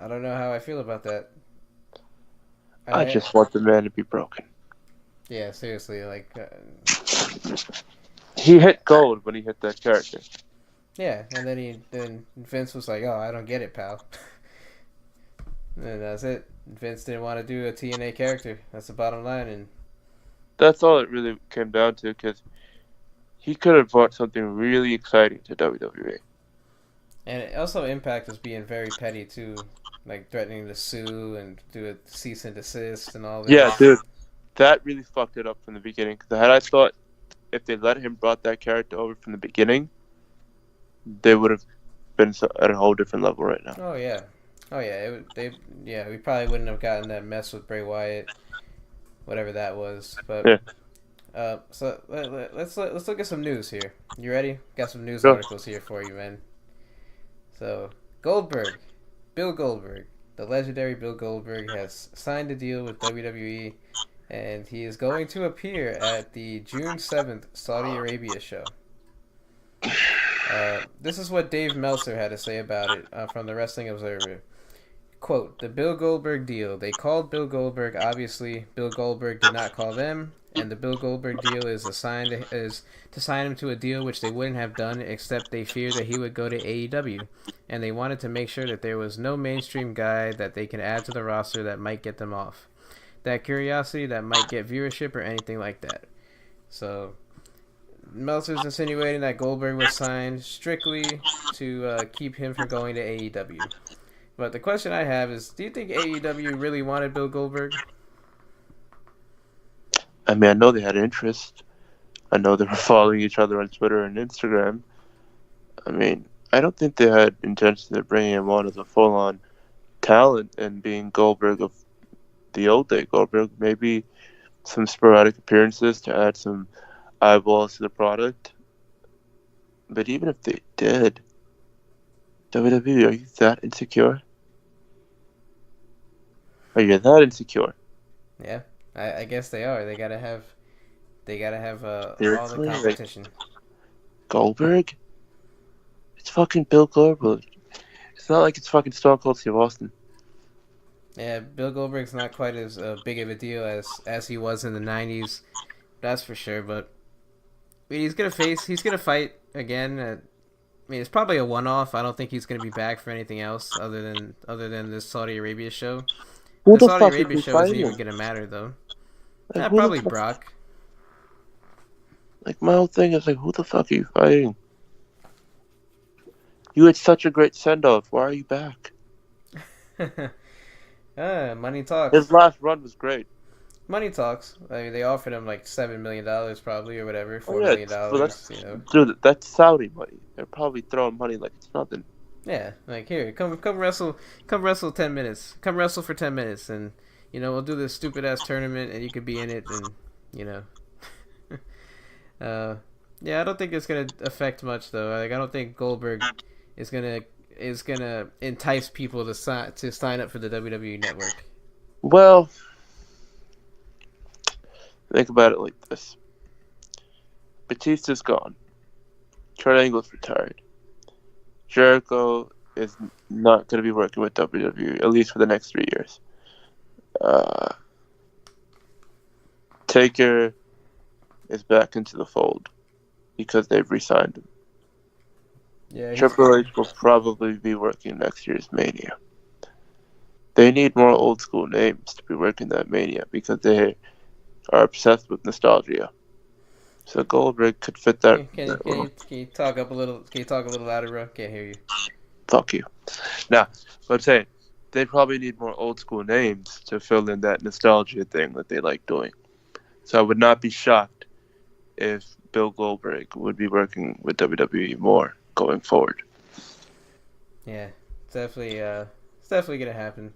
I don't know how I feel about that. I just want the man to be broken. Yeah, seriously, he hit gold when he hit that character. Yeah, and then Vince was like, "Oh, I don't get it, pal." And that's it. Vince didn't want to do a TNA character. That's the bottom line, and that's all it really came down to, because he could have brought something really exciting to WWE. And also Impact was being very petty too, like threatening to sue and do a cease and desist and all that. Yeah, dude, that really fucked it up from the beginning. Because had I thought if they let him brought that character over from the beginning, they would have been at a whole different level right now. Oh yeah, we probably wouldn't have gotten that mess with Bray Wyatt, whatever that was. But yeah. So let's look at some news here. You ready? Got some news Sure. articles here for you, man. So Bill Goldberg, the legendary Bill Goldberg, has signed a deal with WWE, and he is going to appear at the June 7th Saudi Arabia show. This is what Dave Meltzer had to say about it from the Wrestling Observer. Quote, "The Bill Goldberg deal. They called Bill Goldberg. Obviously, Bill Goldberg did not call them. And the Bill Goldberg deal is to sign him to a deal which they wouldn't have done except they feared that he would go to AEW. And they wanted to make sure that there was no mainstream guy that they can add to the roster that might get them off. That curiosity that might get viewership or anything like that." So Meltzer's insinuating that Goldberg was signed strictly to keep him from going to AEW. But the question I have is, do you think AEW really wanted Bill Goldberg? I mean, I know they had interest. I know they were following each other on Twitter and Instagram. I mean, I don't think they had intention of bringing him on as a full-on talent and being Goldberg of the old day Goldberg. Maybe some sporadic appearances to add some eyeballs to the product. But even if they did, WWE, are you that insecure? Are you that insecure? Yeah, I guess they are. They gotta have all the Seriously? Like, competition. Goldberg? It's fucking Bill Goldberg. It's not like it's fucking Stone Cold Steve Austin. Yeah, Bill Goldberg's not quite as big of a deal as he was in the '90s. That's for sure. But I mean, he's gonna fight again. I mean, it's probably a one-off. I don't think he's gonna be back for anything else other than this Saudi Arabia show. Who The the Saudi fuck is Arabia he show isn't fighting? even gonna matter though. Like, who Probably the fuck? Brock. Like, my whole thing is like, who the fuck are you fighting? You had such a great send-off. Why are you back? Money talks. His last run was great. Money talks. I mean, they offered him like $7 million probably or whatever, Oh, $4 yeah, million well, dollars. You know. dude, that's Saudi money. They're probably throwing money like it's nothing. Yeah, like here, come wrestle 10 minutes. Come wrestle for 10 minutes, and we'll do this stupid ass tournament, and you could be in it, and you know. Yeah, I don't think it's gonna affect much though. Like I don't think Goldberg is gonna entice people to sign up for the WWE network. Well, think about it like this: Batista's gone. Kurt Angle's retired. Jericho is not going to be working with WWE, at least for the next 3 years. Taker is back into the fold because they've re-signed him. Yeah, Triple H will probably be working next year's Mania. They need more old school names to be working that Mania because they are obsessed with nostalgia. So Goldberg could fit that. Can you talk up a little? Can you talk a little louder, bro? Can't hear you. Fuck you. Now, what I'm saying, they probably need more old school names to fill in that nostalgia thing that they like doing. So I would not be shocked if Bill Goldberg would be working with WWE more going forward. Yeah, it's definitely gonna happen.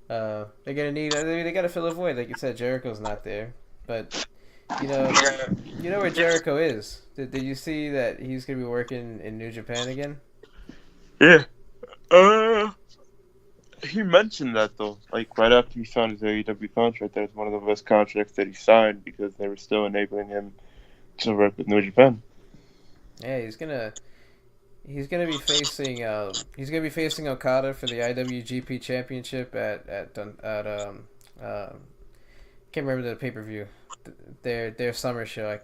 They're gonna need. They gotta fill a void, like you said. Jericho's not there, but you know where Jericho is. Did you see that he's gonna be working in New Japan again? Yeah. He mentioned that though, like right after he signed his AEW contract, that was one of the best contracts that he signed because they were still enabling him to work with New Japan. Yeah, he's gonna be facing Okada for the IWGP Championship at can't remember the pay-per-view, their summer show.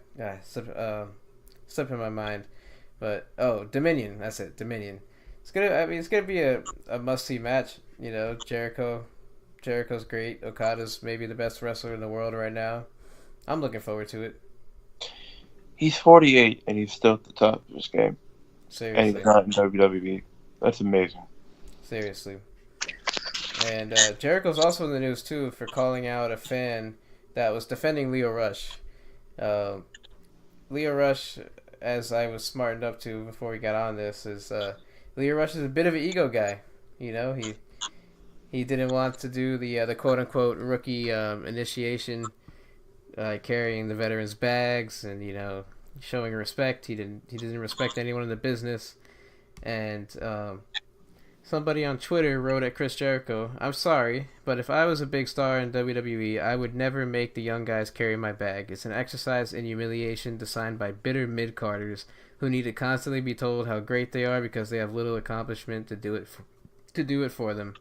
Slipping my mind, but Dominion. That's it, Dominion. It's gonna be a must-see match. Jericho's great. Okada's maybe the best wrestler in the world right now. I'm looking forward to it. He's 48 and he's still at the top of his game. Seriously. And he's not in WWE. That's amazing. Seriously. And Jericho's also in the news too for calling out a fan that was defending Leo Rush. Leo Rush, as I was smart enough to before we got on this, is Leo Rush is a bit of an ego guy. He didn't want to do the quote unquote rookie initiation, carrying the veterans' bags and showing respect. He didn't respect anyone in the business, and somebody on Twitter wrote at Chris Jericho, "I'm sorry, but if I was a big star in WWE, I would never make the young guys carry my bag. It's an exercise in humiliation designed by bitter mid-carders who need to constantly be told how great they are because they have little accomplishment to do it for them."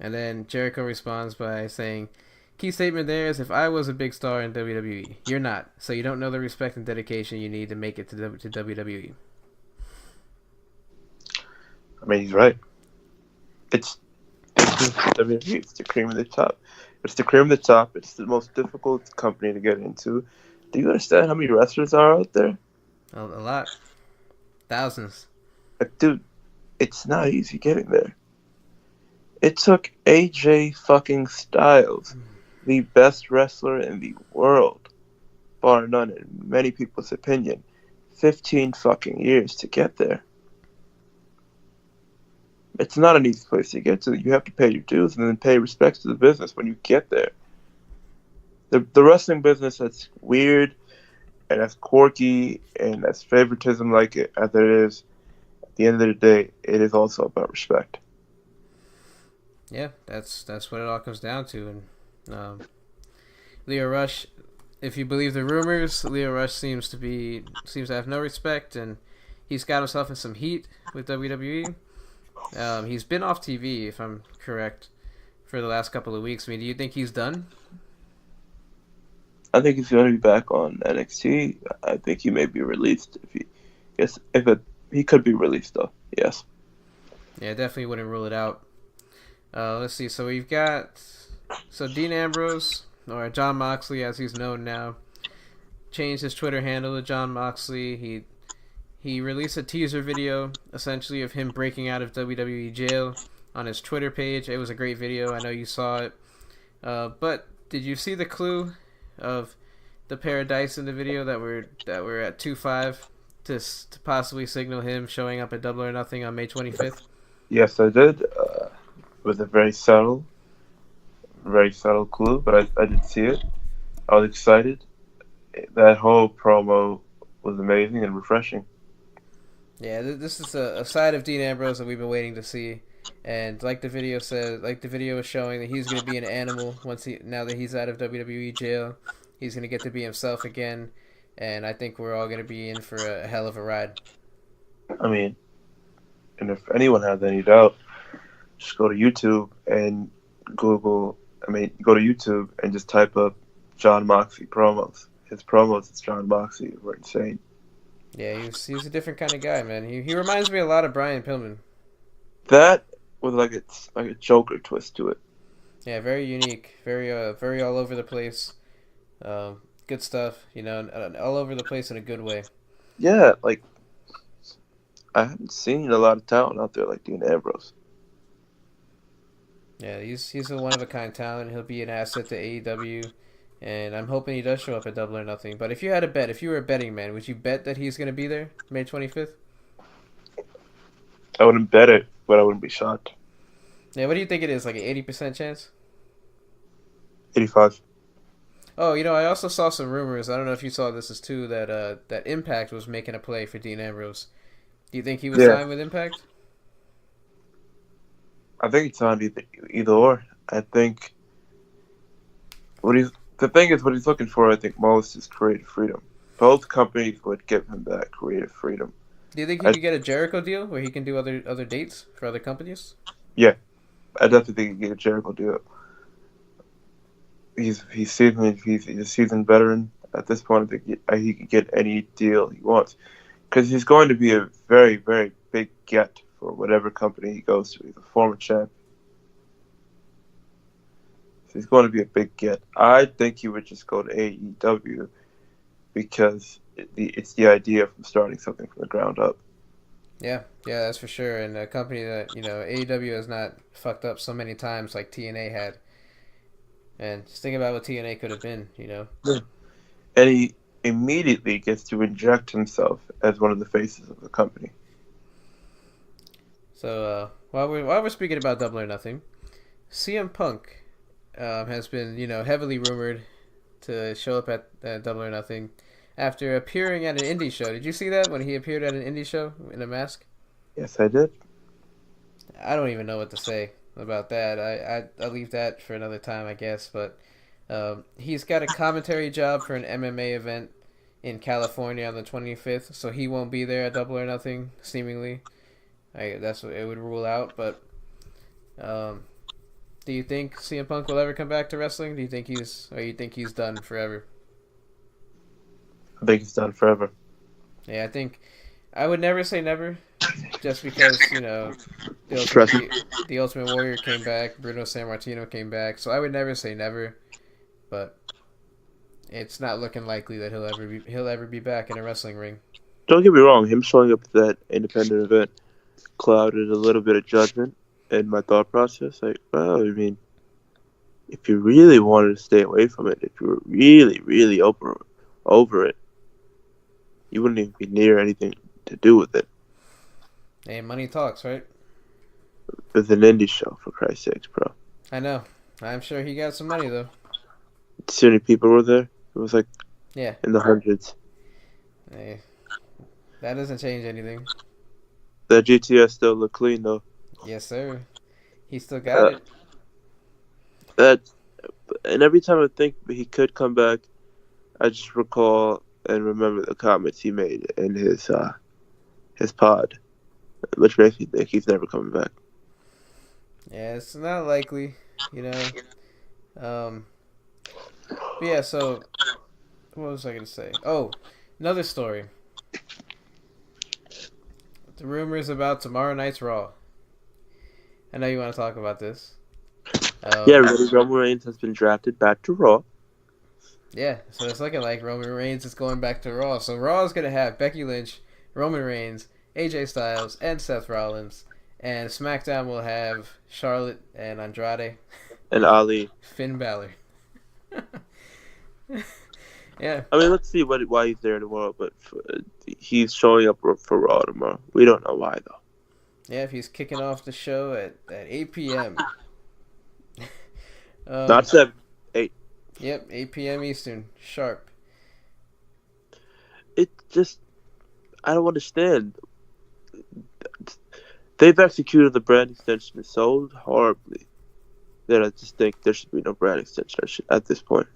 And then Jericho responds by saying, "Key statement there is if I was a big star in WWE. You're not, so you don't know the respect and dedication you need to make it to WWE." I mean, he's right. It's WWE. It's the cream of the top. It's the cream of the top. It's the most difficult company to get into. Do you understand how many wrestlers are out there? A lot. Thousands. Like, dude, it's not easy getting there. It took AJ fucking Styles, the best wrestler in the world, bar none in many people's opinion, 15 fucking years to get there. It's not an easy place to get to. You have to pay your dues and then pay respects to the business when you get there. The wrestling business, that's weird and as quirky and as favoritism like it as it is, at the end of the day, it is also about respect. Yeah, that's what it all comes down to. And Leo Rush, if you believe the rumors, Leo Rush seems to have no respect, and he's got himself in some heat with WWE. He's been off TV, if I'm correct, for the last couple of weeks. I mean, do you think he's done? I think he's going to be back on NXT. I think he may be released. He could be released though. Yes. Yeah, definitely wouldn't rule it out. Let's see. So we've got Dean Ambrose, or Jon Moxley as he's known now, changed his Twitter handle to Jon Moxley. He released a teaser video essentially of him breaking out of WWE jail on his Twitter page. It was a great video. I know you saw it. But did you see the clue of the pair of dice in the video that were at 2-5 to possibly signal him showing up at Double or Nothing on May 25th? Yes, I did. It was a very subtle clue, but I did see it. I was excited. That whole promo was amazing and refreshing. Yeah, this is a side of Dean Ambrose that we've been waiting to see. And like the video is showing that he's going to be an animal now that he's out of WWE jail. He's going to get to be himself again, and I think we're all going to be in for a hell of a ride. I mean, and if anyone has any doubt, just go to YouTube and go to YouTube and just type up Jon Moxley promos. His promos as Jon Moxley were insane. Yeah, he's a different kind of guy, man. He reminds me a lot of Brian Pillman. That with like a Joker twist to it. Yeah, very unique, very all over the place. Good stuff, all over the place in a good way. Yeah, like I haven't seen a lot of talent out there like Dean Ambrose. Yeah, he's a one of a kind talent. He'll be an asset to AEW, and I'm hoping he does show up at Double or Nothing. But if you were a betting man, would you bet that he's going to be there May 25th? I wouldn't bet it, but I wouldn't be shocked. Yeah, what do you think it is? Like an 80% chance? 85. Oh, I also saw some rumors. I don't know if you saw this as too, that Impact was making a play for Dean Ambrose. Do you think he was signed with Impact? I think it's on either or. I think what he's looking for, I think, most is creative freedom. Both companies would give him that creative freedom. Do you think he could get a Jericho deal where he can do other dates for other companies? Yeah, I definitely think he can get a Jericho deal. He's a seasoned veteran at this point. I think he can get any deal he wants because he's going to be a very, very big get for whatever company he goes to. He's a former champ. So he's going to be a big get. I think he would just go to AEW because it's the idea from starting something from the ground up. Yeah, that's for sure. And a company that, AEW has not fucked up so many times like TNA had. And just think about what TNA could have been, Yeah. And he immediately gets to inject himself as one of the faces of the company. So while we're speaking about Double or Nothing, CM Punk has been, heavily rumored to show up at Double or Nothing after appearing at an indie show. Did you see that when he appeared at an indie show in a mask? Yes, I did. I don't even know what to say about that. I'll leave that for another time, I guess. But he's got a commentary job for an MMA event in California on the 25th, so he won't be there at Double or Nothing, seemingly. That's what it would rule out. But do you think CM Punk will ever come back to wrestling? Do you think he's done forever? I think he's done forever. Yeah, I would never say never, just because the Ultimate Warrior came back, Bruno Sammartino came back, so I would never say never, but it's not looking likely that he'll ever be back in a wrestling ring. Don't get me wrong, him showing up to that independent event clouded a little bit of judgment, And my thought process, like, well, I mean, if you really wanted to stay away from it, if you were really, really over it, you wouldn't even be near anything to do with it. Hey, money talks, right? It's an indie show, for Christ's sakes, bro. I know. I'm sure he got some money though. See how many people were there? It was like Yeah. in the hundreds. Hey, that doesn't change anything. That GTS still look clean though. Yes, sir. He still got it. That and every time I think he could come back, I just recall and remember the comments he made in his pod, which makes me think he's never coming back. Yeah, it's not likely, you know. But yeah, so what was I gonna say? Oh, another story. The rumors about tomorrow night's Raw. I know you want to talk about this. Yeah, Roman Reigns has been drafted back to Raw. Yeah, so it's looking like Roman Reigns is going back to Raw. So Raw is going to have Becky Lynch, Roman Reigns, AJ Styles, and Seth Rollins. And SmackDown will have Charlotte and Andrade. And Ali. Finn Balor. Yeah. I mean, let's see why he's there tomorrow, but he's showing up for Raw tomorrow. We don't know why, though. Yeah, if he's kicking off the show at 8 p.m. Not 7, 8. Yep, 8 p.m. Eastern, sharp. It just, I don't understand. They've executed the brand extension so horribly that I just think there should be no brand extension at this point.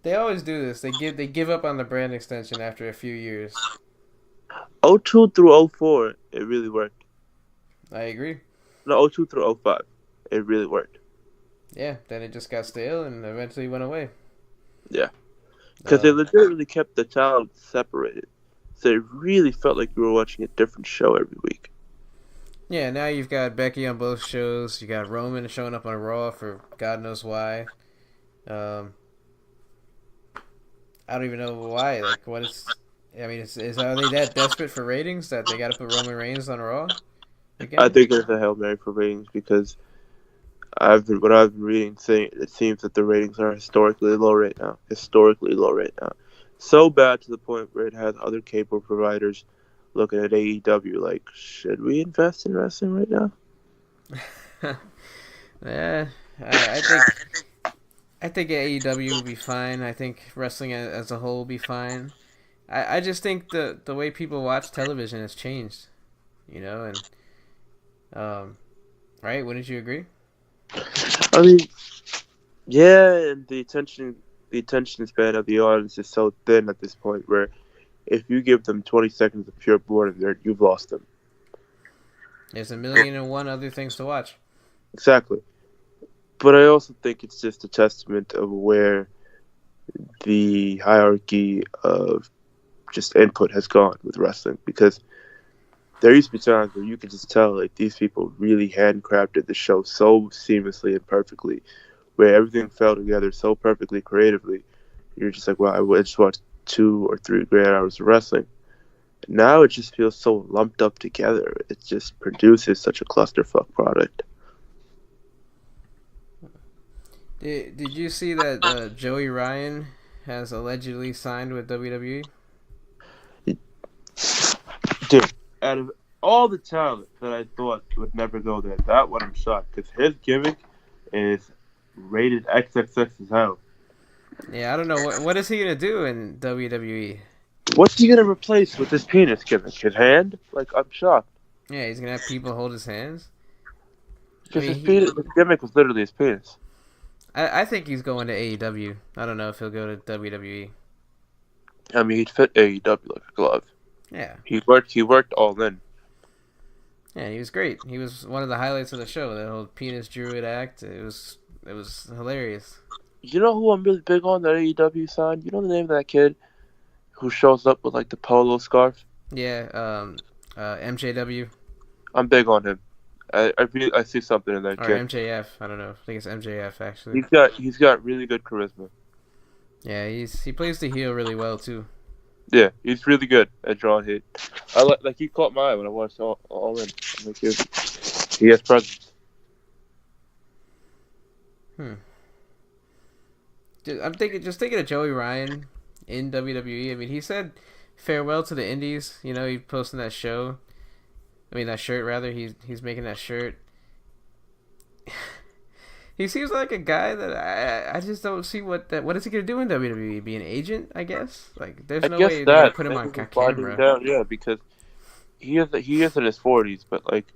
They always do this. They give up on the brand extension after a few years. 02 through 04, it really worked. I agree. No, 02 through 05, it really worked. Yeah, then it just got stale and eventually went away. Yeah. Because they legitimately kept the talent separated. So it really felt like you were watching a different show every week. Yeah, now you've got Becky on both shows. You got Roman showing up on Raw for God knows why. I don't even know why. Like, what is... I mean, are they that desperate for ratings that they got to put Roman Reigns on Raw again? I think it's a Hail Mary for ratings because what I've been reading saying it seems that the ratings are historically low right now. So bad to the point where it has other cable providers looking at AEW like, should we invest in wrestling right now? Yeah, I think AEW will be fine. I think wrestling as a whole will be fine. I just think the way people watch television has changed, you know, and right? Wouldn't you agree? I mean, yeah, and the attention span of the audience is so thin at this point where if you give them 20 seconds of pure boredom, you've lost them. There's 1,000,001 other things to watch. Exactly. But I also think it's just a testament of where the hierarchy of just input has gone with wrestling, because there used to be times where you could just tell like these people really handcrafted the show so seamlessly and perfectly, where everything fell together so perfectly creatively. You're just like, wow, I just watched 2 or 3 great hours of wrestling. Now it just feels so lumped up together. It just produces such a clusterfuck product. Did you see that Joey Ryan has allegedly signed with WWE? Dude, out of all the talent that I thought would never go there, that one I'm shocked, because his gimmick is rated XXX as hell. Yeah, I don't know. What is he going to do in WWE? What's he going to replace with his penis gimmick? His hand? Like, I'm shocked. Yeah, he's going to have people hold his hands? Because his gimmick was literally his penis. I think he's going to AEW. I don't know if he'll go to WWE. I mean, he'd fit AEW like a glove. Yeah. He worked all in. Yeah, he was great. He was one of the highlights of the show. That whole penis druid act. It was hilarious. You know who I'm really big on that AEW signed? You know the name of that kid who shows up with like the polo scarf? Yeah, MJW. I'm big on him. I see something in that or kid. Or MJF. I don't know. I think it's MJF actually. He's got really good charisma. Yeah, he plays the heel really well too. Yeah, he's really good at drawing hate. Like he caught my eye when I watched All In. I'm like, he has presence. Hmm. I'm thinking of Joey Ryan in WWE. I mean, he said farewell to the Indies. You know, he posting that show. I mean, that shirt rather. He's making that shirt. He seems like a guy that I just don't see what is he gonna do in WWE? Be an agent, I guess. Like, there's I no guess way they're gonna that put him on maybe he's winding camera. down. Yeah, because he is in his 40s, but like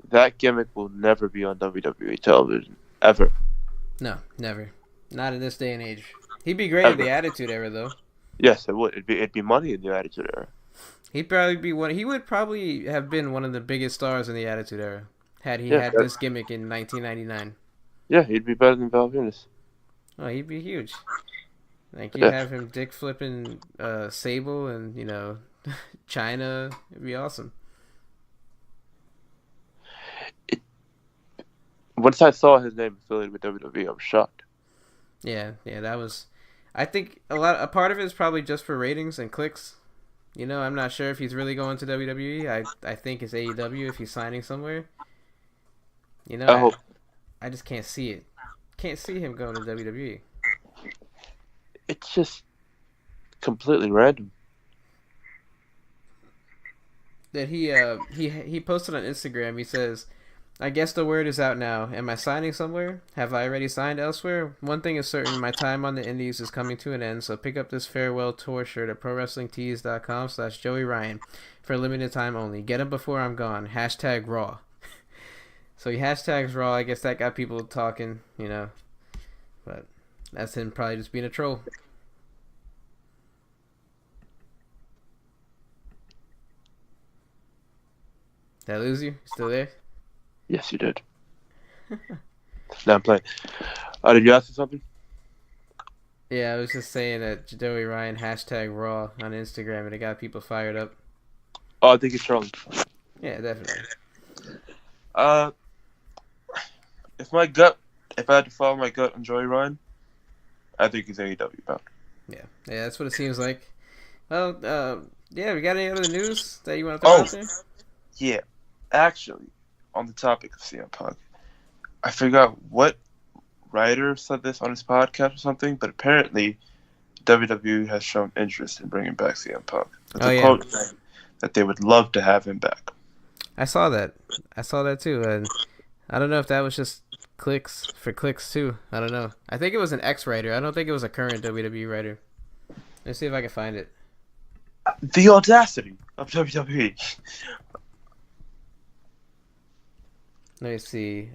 that gimmick will never be on WWE television ever. No, never. Not in this day and age. He'd be great in Ever. the Attitude Era, though. Yes, it would. It'd be money in the Attitude Era. He'd probably be one. He would probably have been one of the biggest stars in the Attitude Era had he Yeah, had this gimmick in 1999. yeah, he'd be better than Val Venis. Oh, he'd be huge. Like, you'd Yeah. have him dick flipping Sable and, China. It'd be awesome. Once I saw his name affiliated with WWE, I was shocked. Yeah, that was. I think a part of it is probably just for ratings and clicks. I'm not sure if he's really going to WWE. I think it's AEW if he's signing somewhere. I hope. I just can't see it. Can't see him going to WWE. It's just completely random. That he posted on Instagram. He says, "I guess the word is out now. Am I signing somewhere? Have I already signed elsewhere? One thing is certain: my time on the Indies is coming to an end. So pick up this farewell tour shirt at ProWrestlingTees.com/Joey Ryan for a limited time only. Get him before I'm gone. # Raw." So he hashtags Raw. I guess that got people talking. But that's him probably just being a troll. Did I lose you? Still there? Yes, you did. Now I'm playing. Did you ask me something? Yeah, I was just saying that Joey Ryan # Raw on Instagram, and it got people fired up. Oh, I think it's trolling. Yeah, definitely. If I had to follow my gut on Joey Ryan, I think he's AEW bound. Yeah, that's what it seems like. Well, yeah, we got any other news that you want to throw out there? Yeah, actually, on the topic of CM Punk, I forgot what writer said this on his podcast or something, but apparently WWE has shown interest in bringing back CM Punk. It's a quote saying that they would love to have him back. I saw that too, and I don't know if that was just clicks too. I don't know. I think it was an ex-writer. I don't think it was a current WWE writer. Let's see if I can find it. The audacity of WWE. Let me see.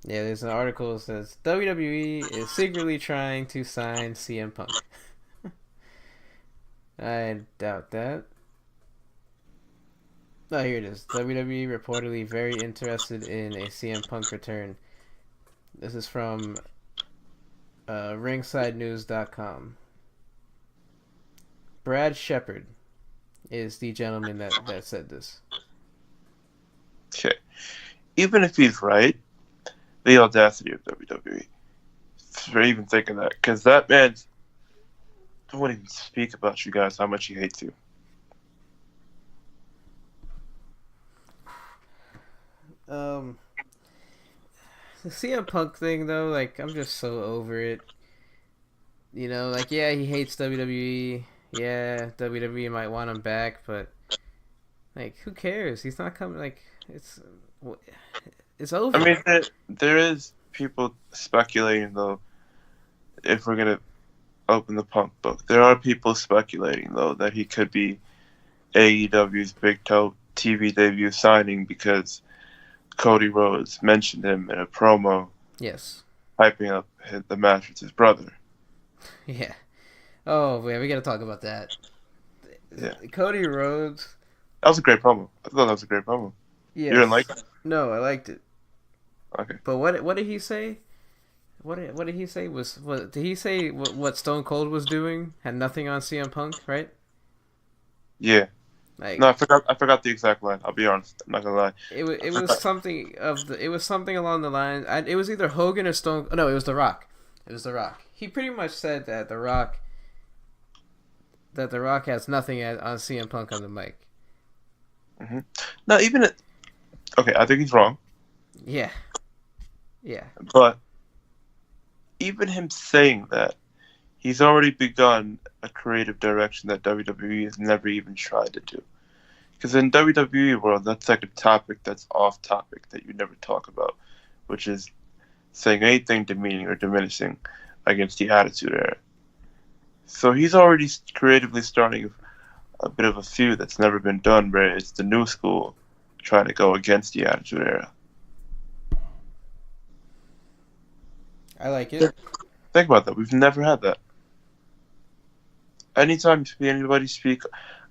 Yeah, there's an article that says WWE is secretly trying to sign CM Punk. I doubt that. Oh, here it is. WWE reportedly very interested in a CM Punk return. This is from ringsidenews.com. Brad Shepard is the gentleman that said this. Okay. Even if he's right, the audacity of WWE for even thinking that, because that man won't even speak about you guys how much he hates you. The CM Punk thing though, like, I'm just so over it. Like, yeah, he hates WWE. Yeah, WWE might want him back, but like, who cares? He's not coming. Like, it's over. I mean, there is people speculating though. If we're gonna open the Punk book, there are people speculating though that he could be AEW's big toe TV debut signing because Cody Rhodes mentioned him in a promo. Yes. Hyping up the match with his brother. Yeah. Oh, yeah, we gotta talk about that. Yeah. Cody Rhodes. That was a great promo. I thought that was a great promo. Yes. You didn't like it? No, I liked it. Okay. But what did he say? What did he say? Did he say what Stone Cold was doing had nothing on CM Punk, right? Yeah. Like No, I forgot the exact line. I'll be honest. I'm not gonna lie. I it was forgot. something along the lines. It was either Hogan or Stone. No, it was The Rock. It was The Rock. He pretty much said that The Rock has nothing on CM Punk on the mic. Hmm. No, okay, I think he's wrong, Yeah, yeah, but even him saying that, he's already begun a creative direction that WWE has never even tried to do. Because in WWE world, that's like a topic that's off topic that you never talk about, which is saying anything demeaning or diminishing against the Attitude Era. So he's already creatively starting a bit of a feud that's never been done, where it's the new school trying to go against the Attitude Era. I like it. Think about that. We've never had that. Anytime you see anybody speak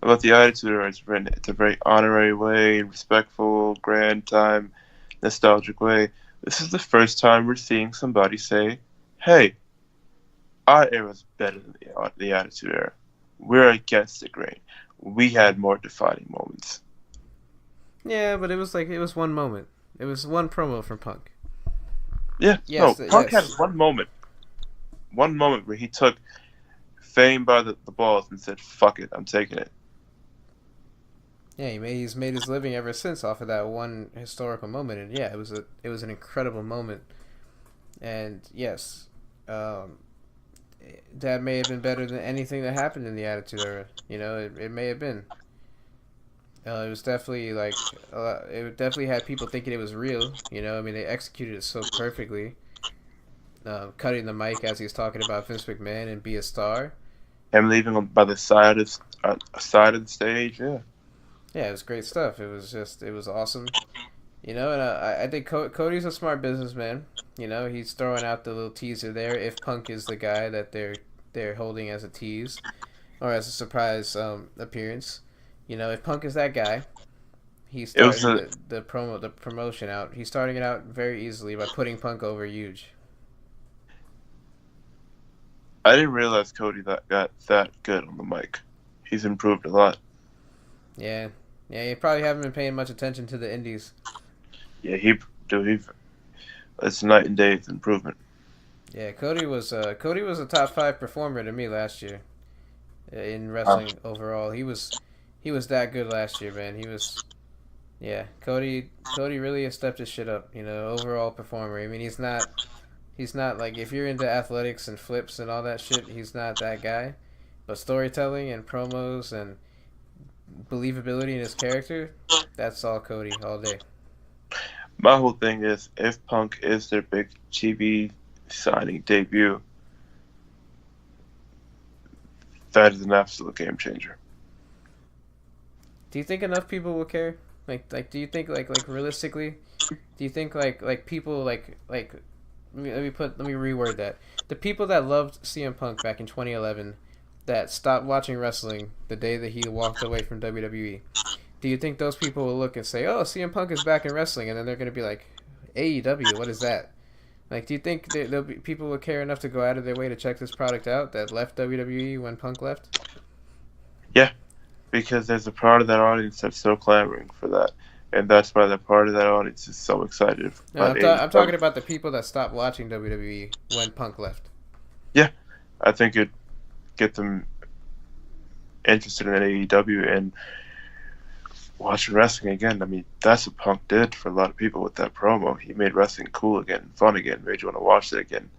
about the Attitude Era, it's a very honorary way, respectful, grand time, nostalgic way. This is the first time we're seeing somebody say, hey, our era's better than the Attitude Era. We're against the grain. We had more defining moments. Yeah, but it was one moment. It was one promo from Punk. Yeah, Yes, no, Punk yes. had one moment where he took fame by the balls and said, fuck it, I'm taking it. Yeah, he's made his living ever since off of that one historical moment, and yeah, it was an incredible moment, and yes, that may have been better than anything that happened in the Attitude Era. You know, it may have been. It was definitely it definitely had people thinking it was real. You know, I mean, they executed it so perfectly. Cutting the mic as he's talking about Vince McMahon and be a star. Him leaving him by the side of the stage, yeah. Yeah, it was great stuff. It was awesome. You know, and I think Cody's a smart businessman. You know, he's throwing out the little teaser there. If Punk is the guy that they're holding as a tease or as a surprise appearance, you know, if Punk is that guy, he's starting the promotion out. He's starting it out very easily by putting Punk over huge. I didn't realize Cody got that good on the mic. He's improved a lot. Yeah, you probably haven't been paying much attention to the indies. Yeah, it's night and day improvement. Yeah, Cody was a top 5 performer to me last year in wrestling overall. He was that good last year, man. Cody really has stepped his shit up. You know, overall performer. I mean, he's not like, if you're into athletics and flips and all that shit, he's not that guy. But storytelling and promos and believability in his character, that's all Cody all day. My whole thing is, if Punk is their big TV signing debut, that is an absolute game changer. Do you think enough people will care? Like do you think like realistically, do you think like people like let me reword that. The people that loved CM Punk back in 2011 that stopped watching wrestling the day that he walked away from WWE. Do you think those people will look and say, "Oh, CM Punk is back in wrestling," and then they're going to be like, "AEW, what is that?" Like, do you think people will care enough to go out of their way to check this product out that left WWE when Punk left? Yeah, because there's a part of that audience that's so clamoring for that, and that's why that part of that audience is so excited. No, I'm talking about the people that stopped watching WWE when Punk left. Yeah, I think it'd get them interested in AEW and watching wrestling again. I mean, that's what Punk did for a lot of people with that promo. He made wrestling cool again, fun again, made you want to watch it again.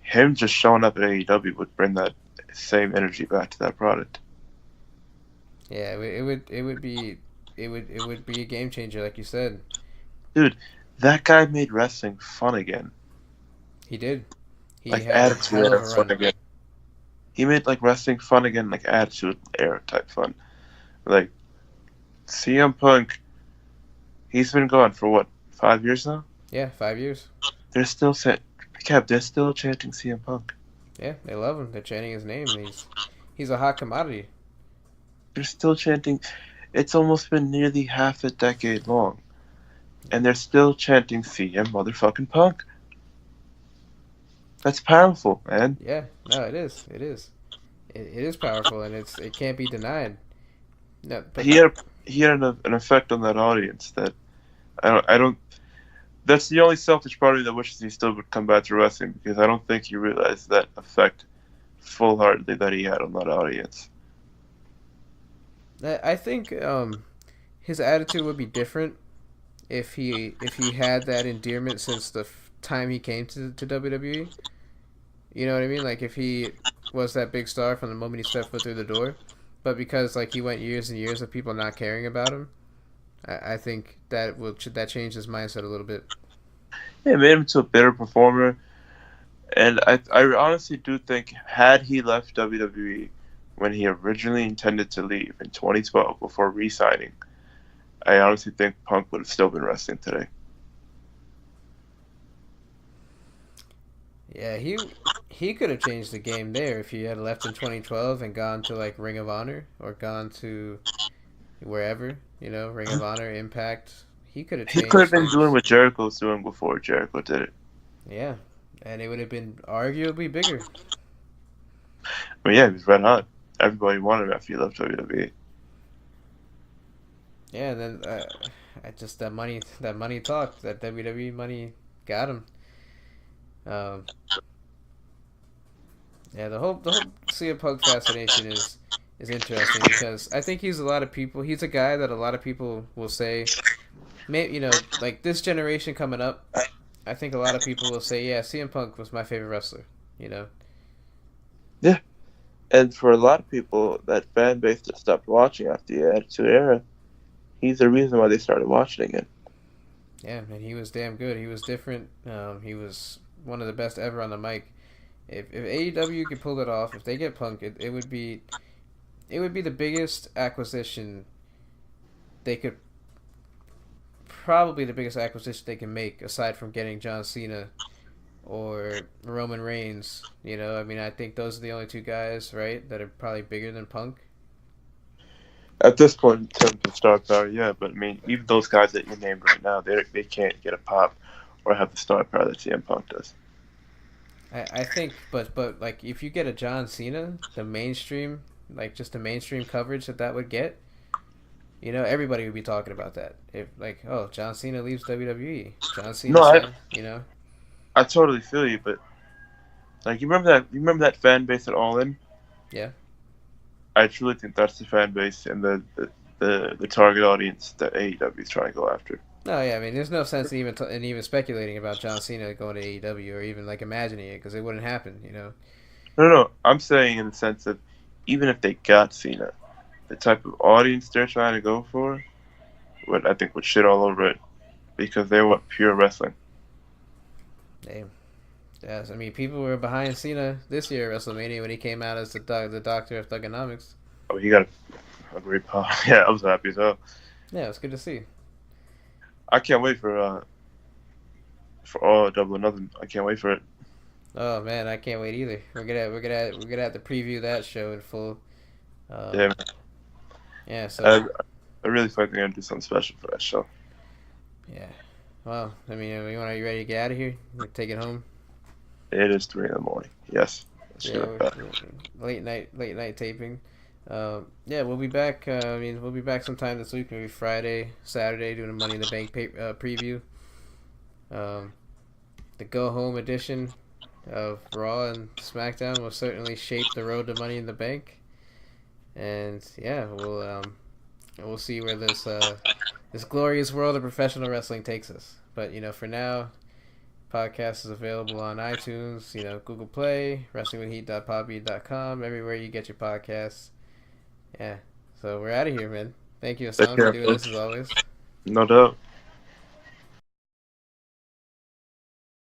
Him just showing up at AEW would bring that same energy back to that product. Yeah, it would be a game changer, like you said. Dude, that guy made wrestling fun again. He did. He like had Attitude Era fun again. He made like wrestling fun again, like Attitude Era type fun. Like CM Punk, he's been gone for what, 5 years now? Yeah, 5 years. They're still chanting CM Punk. Yeah, they love him. They're chanting his name. He's a hot commodity. They're still chanting. It's almost been nearly half a decade long, and they're still chanting CM motherfucking Punk. That's powerful, man. Yeah, no, it is. It is powerful, and it can't be denied. No, but he had an effect on that audience that I don't. That's the only selfish part of me that wishes he still would come back to wrestling, because I don't think he realized that effect full-heartedly that he had on that audience. I think his attitude would be different if he had that endearment since the time he came to WWE. You know what I mean? Like if he was that big star from the moment he stepped foot through the door, but because like he went years and years of people not caring about him, I think that changed his mindset a little bit. Yeah, it made him to a better performer, and I honestly do think had he left WWE when he originally intended to leave in 2012 before re-signing, I honestly think Punk would have still been wrestling today. Yeah, he could have changed the game there if he had left in 2012 and gone to like Ring of Honor or gone to wherever, Ring of Honor, Impact. He could have He changed could have been things. doing what Jericho was doing before Jericho did it. Yeah, and it would have been arguably bigger. I mean, yeah, he was red hot. Everybody wanted him after he left WWE. Yeah, and then I just that money talked. That WWE money got him. Yeah, the whole CM Punk fascination is interesting because I think he's a guy that a lot of people will say, maybe like this generation coming up. I think a lot of people will say, yeah, CM Punk was my favorite wrestler. Yeah, and for a lot of people, that fan base that stopped watching after the Attitude Era, he's the reason why they started watching again. Yeah, and he was damn good. He was different. He was one of the best ever on the mic. If AEW could pull it off, if they get Punk, it would be the biggest acquisition they could, probably the biggest acquisition they can make aside from getting John Cena or Roman Reigns. I mean, I think those are the only two guys, right, that are probably bigger than Punk. At this point, in terms of star power, yeah, but I mean, even those guys that you named right now, they can't get a pop or have the star power that CM Punk does. I think, but like if you get a John Cena, the mainstream, like just the mainstream coverage that would get, everybody would be talking about that. If like, oh, John Cena leaves WWE, John Cena, I totally feel you, but like you remember that fan base at All In? Yeah. I truly think that's the fan base and the target audience that AEW is trying to go after. No, yeah, I mean, there's no sense in even speculating about John Cena going to AEW or even like imagining it because it wouldn't happen, No, I'm saying in the sense of even if they got Cena, the type of audience they're trying to go for, I think would shit all over it because they want pure wrestling. Damn. Yes, I mean, people were behind Cena this year at WrestleMania when he came out as the Doctor of Thugonomics. Oh, he got a great pop. Yeah, I was happy as hell. Yeah, it's good to see. I can't wait for all Double or Nothing. I can't wait for it. Oh man, I can't wait either. We're gonna have to preview that show in full. Yeah. Yeah. So I really feel like they're gonna do something special for that show. Yeah. Well, I mean, are you ready to get out of here? Take it home. It is 3 a.m. Yes. Late night taping. Yeah, we'll be back. We'll be back sometime this week, maybe Friday, Saturday, doing a Money in the Bank preview. The go home edition of Raw and SmackDown will certainly shape the road to Money in the Bank. And yeah, we'll see where this glorious world of professional wrestling takes us. But for now, podcast is available on iTunes, Google Play, wrestlingwithheat.podbean.com, everywhere you get your podcasts. Yeah, so we're out of here, man. Thank you, Hassan, for doing this as always. No doubt.